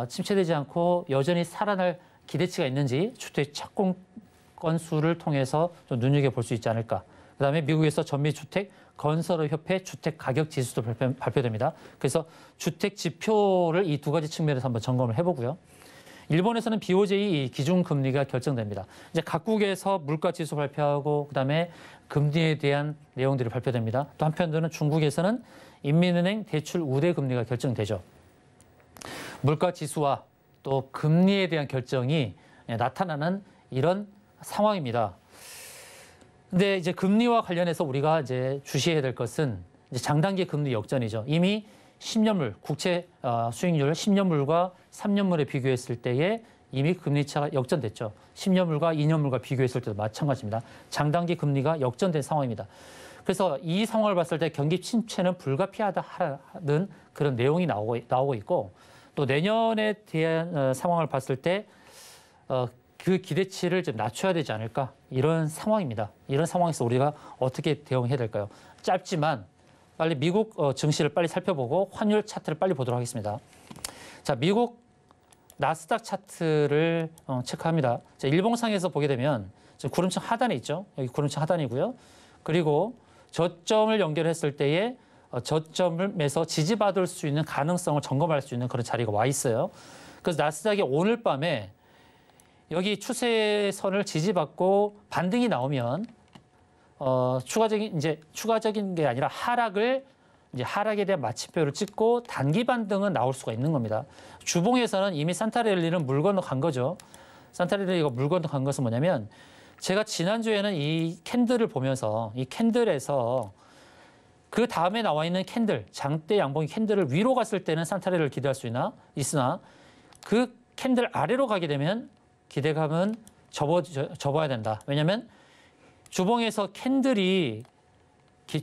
침체되지 않고 여전히 살아날 기대치가 있는지 주택 착공 건수를 통해서 좀 눈여겨볼 수 있지 않을까. 그다음에 미국에서 전미주택 건설업협회 주택 가격 지수도 발표됩니다. 그래서 주택 지표를 이 두 가지 측면에서 한번 점검을 해보고요. 일본에서는 BOJ 기준금리가 결정됩니다. 이제 각국에서 물가 지수 발표하고 그다음에 금리에 대한 내용들이 발표됩니다. 또 한편으로는 중국에서는 인민은행 대출 우대 금리가 결정되죠. 물가 지수와 또 금리에 대한 결정이 나타나는 이런 상황입니다. 근데 이제 금리와 관련해서 우리가 이제 주시해야 될 것은 이제 장단기 금리 역전이죠. 이미 10년물 국채 수익률 10년물과 3년물에 비교했을 때에 이미 금리 차가 역전됐죠. 10년물과 2년물과 비교했을 때도 마찬가지입니다. 장단기 금리가 역전된 상황입니다. 그래서 이 상황을 봤을 때 경기 침체는 불가피하다는 그런 내용이 나오고 있고, 또 내년에 대한 상황을 봤을 때 그 기대치를 좀 낮춰야 되지 않을까, 이런 상황입니다. 이런 상황에서 우리가 어떻게 대응해야 될까요? 짧지만 빨리 미국 증시를 빨리 살펴보고 환율 차트를 빨리 보도록 하겠습니다. 자, 미국 나스닥 차트를 체크합니다. 자, 일봉상에서 보게 되면 지금 구름층 하단에 있죠. 여기 구름층 하단이고요. 그리고 저점을 연결했을 때에 저점에서 지지받을 수 있는 가능성을 점검할 수 있는 그런 자리가 와 있어요. 그래서 나스닥이 오늘 밤에 여기 추세선을 지지받고 반등이 나오면 추가적인 게 아니라 하락에 대한 마침표를 찍고 단기 반등은 나올 수가 있는 겁니다. 주봉에서는 이미 산타랠리는 물 건너 간 거죠. 산타랠리가 물 건너 간 것은 뭐냐면, 제가 지난주에는 이 캔들을 보면서 이 캔들에서 그 다음에 나와 있는 캔들, 장대 양봉이 캔들을 위로 갔을 때는 산타랠리를 기대할 수 있으나 그 캔들 아래로 가게 되면 기대감은 접어야 된다. 왜냐하면 주봉에서 캔들이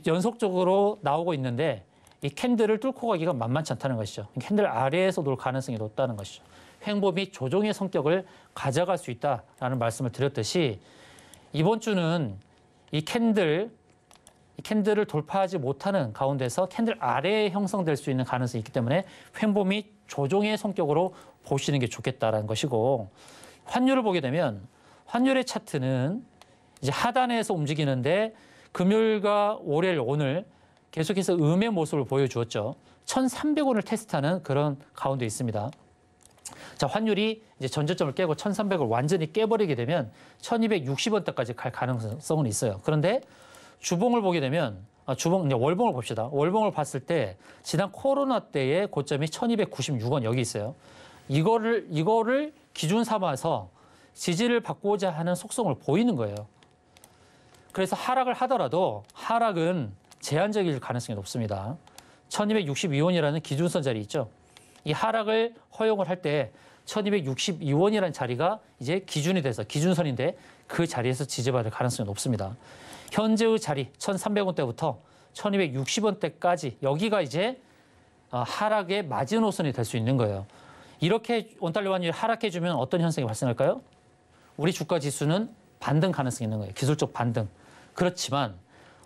연속적으로 나오고 있는데 이 캔들을 뚫고 가기가 만만치 않다는 것이죠. 캔들 아래에서 놀 가능성이 높다는 것이죠. 횡보 및 조정의 성격을 가져갈 수 있다라는 말씀을 드렸듯이, 이번 주는 이 캔들을 돌파하지 못하는 가운데서 캔들 아래에 형성될 수 있는 가능성이 있기 때문에 횡보 및 조정의 성격으로 보시는 게 좋겠다라는 것이고, 환율을 보게 되면 환율의 차트는 이제 하단에서 움직이는데 금요일과 월요일 오늘 계속해서 음의 모습을 보여주었죠. 1,300원을 테스트하는 그런 가운데 있습니다. 자, 환율이 이제 전저점을 깨고 1,300을 완전히 깨버리게 되면 1,260원대까지 갈 가능성은 있어요. 그런데 주봉을 보게 되면 이제 월봉을 봅시다. 월봉을 봤을 때 지난 코로나 때의 고점이 1,296원 여기 있어요. 이거를 기준 삼아서 지지를 받고자 하는 속성을 보이는 거예요. 그래서 하락을 하더라도 하락은 제한적일 가능성이 높습니다. 1,262원이라는 기준선 자리 있죠. 이 하락을 허용을 할 때 1,262원이라는 자리가 이제 기준이 돼서 기준선인데 그 자리에서 지지받을 가능성이 높습니다. 현재의 자리 1,300원대부터 1,260원대까지 여기가 이제 하락의 마지노선이 될 수 있는 거예요. 이렇게 원달러 환율이 하락해주면 어떤 현상이 발생할까요? 우리 주가 지수는 반등 가능성이 있는 거예요. 기술적 반등. 그렇지만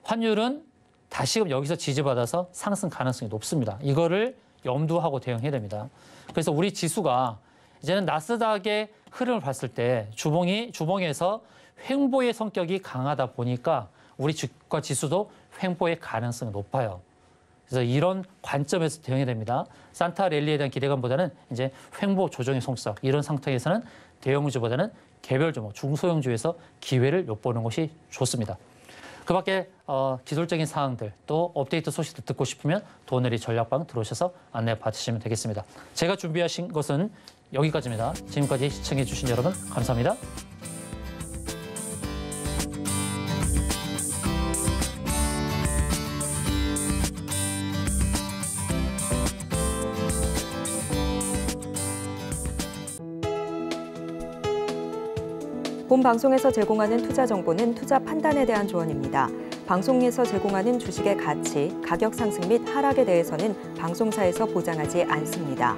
환율은 다시금 여기서 지지받아서 상승 가능성이 높습니다. 이거를 염두하고 대응해야 됩니다. 그래서 우리 지수가 이제는 나스닥의 흐름을 봤을 때 주봉에서 횡보의 성격이 강하다 보니까 우리 주가 지수도 횡보의 가능성이 높아요. 그래서 이런 관점에서 대응해야 됩니다. 산타 랠리에 대한 기대감보다는 이제 횡보 조정의 성격 이런 상태에서는 대형주보다는 개별주, 중소형주에서 기회를 엿보는 것이 좋습니다. 그밖에 기술적인 사항들 또 업데이트 소식도 듣고 싶으면 도너리 전략방 들어오셔서 안내 받으시면 되겠습니다. 제가 준비하신 것은 여기까지입니다. 지금까지 시청해 주신 여러분 감사합니다. 본 방송에서 제공하는 투자 정보는 투자 판단에 대한 조언입니다. 방송에서 제공하는 주식의 가치, 가격 상승 및 하락에 대해서는 방송사에서 보장하지 않습니다.